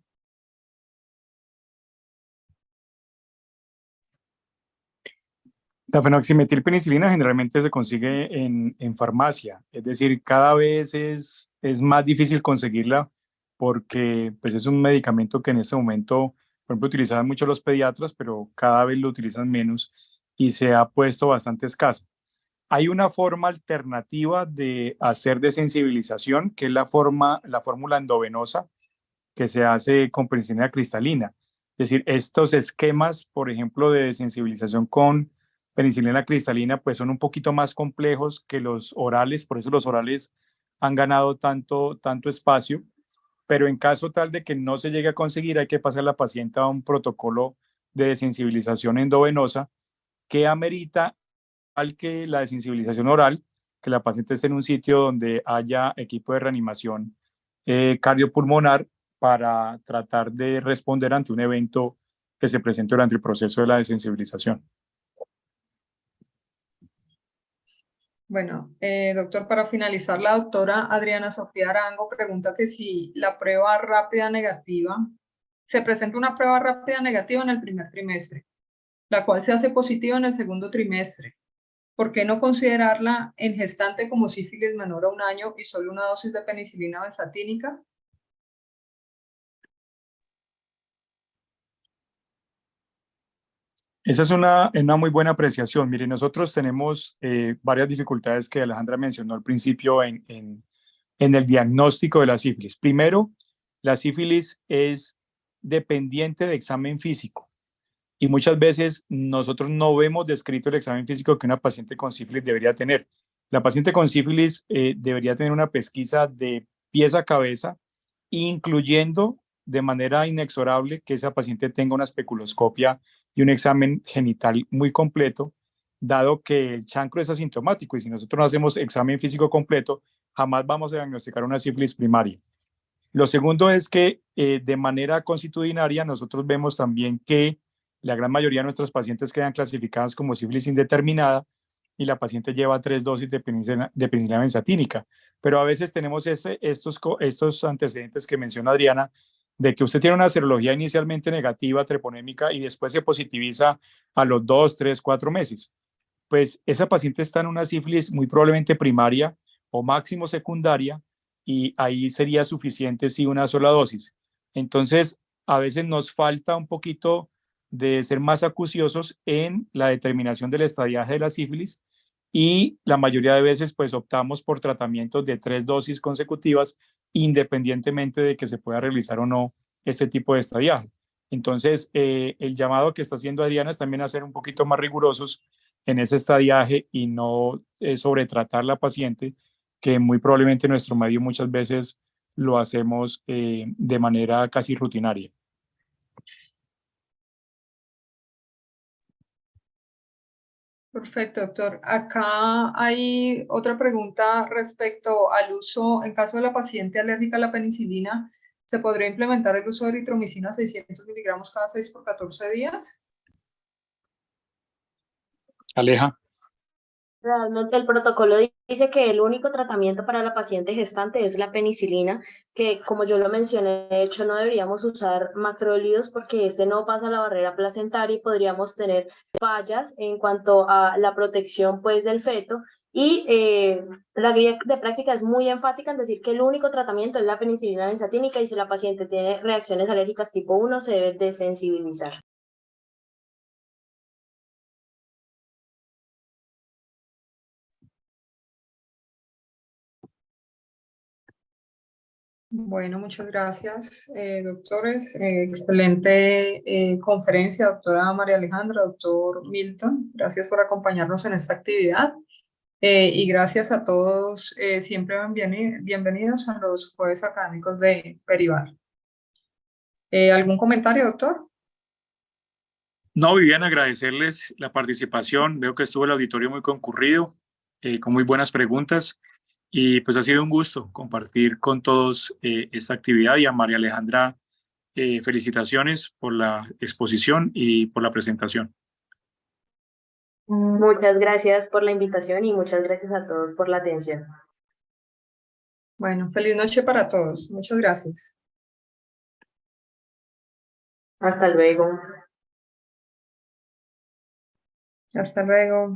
[SPEAKER 3] La fenoximetilpenicilina generalmente se consigue en farmacia, es decir, cada vez es más difícil conseguirla porque pues, es un medicamento que en este momento, por ejemplo, utilizaban mucho los pediatras, pero cada vez lo utilizan menos y se ha puesto bastante escasa. Hay una forma alternativa de hacer desensibilización, que es la fórmula endovenosa, que se hace con penicilina cristalina. Es decir, estos esquemas, por ejemplo, de desensibilización con penicilina cristalina, pues son un poquito más complejos que los orales, por eso los orales han ganado tanto espacio, pero en caso tal de que no se llegue a conseguir, hay que pasar a la paciente a un protocolo de desensibilización endovenosa que amerita, al que la desensibilización oral, que la paciente esté en un sitio donde haya equipo de reanimación cardiopulmonar para tratar de responder ante un evento que se presente durante el proceso de la desensibilización.
[SPEAKER 1] Bueno, doctor, para finalizar, la doctora Adriana Sofía Arango pregunta que si la prueba rápida negativa, se presenta una prueba rápida negativa en el primer trimestre, la cual se hace positiva en el segundo trimestre. ¿Por qué no considerarla en gestante como sífilis menor a 1 año y solo una dosis de penicilina benzatínica?
[SPEAKER 3] Esa es una muy buena apreciación. Mire, nosotros tenemos varias dificultades que Alejandra mencionó al principio en el diagnóstico de la sífilis. Primero, la sífilis es dependiente de examen físico y muchas veces nosotros no vemos descrito el examen físico que una paciente con sífilis debería tener. La paciente con sífilis debería tener una pesquisa de pies a cabeza, incluyendo de manera inexorable que esa paciente tenga una especuloscopia y un examen genital muy completo, dado que el chancro es asintomático y si nosotros no hacemos examen físico completo, jamás vamos a diagnosticar una sífilis primaria. Lo segundo es que de manera constitucionaria nosotros vemos también que la gran mayoría de nuestras pacientes quedan clasificadas como sífilis indeterminada y la paciente lleva 3 dosis de penicilina benzatínica. Pero a veces tenemos estos antecedentes que menciona Adriana, de que usted tiene una serología inicialmente negativa, treponémica, y después se positiviza a los 2, 3, 4 meses. Pues esa paciente está en una sífilis muy probablemente primaria o máximo secundaria, y ahí sería suficiente si una sola dosis. Entonces, a veces nos falta un poquito de ser más acuciosos en la determinación del estadiaje de la sífilis, y la mayoría de veces pues optamos por tratamientos de 3 dosis consecutivas independientemente de que se pueda realizar o no este tipo de estadiaje. Entonces, el llamado que está haciendo Adriana es también a ser un poquito más rigurosos en ese estadiaje y no sobretratar la paciente, que muy probablemente en nuestro medio muchas veces lo hacemos de manera casi rutinaria.
[SPEAKER 1] Perfecto, doctor. Acá hay otra pregunta respecto al uso, en caso de la paciente alérgica a la penicilina, ¿se podría implementar el uso de eritromicina 600 miligramos cada 6 por 14 días?
[SPEAKER 3] Aleja.
[SPEAKER 2] Realmente el protocolo dice que el único tratamiento para la paciente gestante es la penicilina, que como yo lo mencioné, de hecho no deberíamos usar macrólidos porque este no pasa la barrera placentaria y podríamos tener fallas en cuanto a la protección pues del feto. Y la guía de práctica es muy enfática en decir que el único tratamiento es la penicilina benzatínica y si la paciente tiene reacciones alérgicas tipo 1 se debe desensibilizar.
[SPEAKER 1] Bueno, muchas gracias, doctores. Excelente conferencia, doctora María Alejandra, doctor Milton. Gracias por acompañarnos en esta actividad. Y gracias a todos, siempre bienvenidos a los jueves académicos de Perival. ¿Algún comentario, doctor?
[SPEAKER 3] No, Viviana, agradecerles la participación. Veo que estuvo el auditorio muy concurrido, con muy buenas preguntas. Y pues ha sido un gusto compartir con todos esta actividad. Y a María Alejandra, felicitaciones por la exposición y por la presentación.
[SPEAKER 2] Muchas gracias por la invitación y muchas gracias a todos por la atención.
[SPEAKER 1] Bueno, feliz noche para todos. Muchas gracias.
[SPEAKER 2] Hasta luego.
[SPEAKER 1] Hasta luego.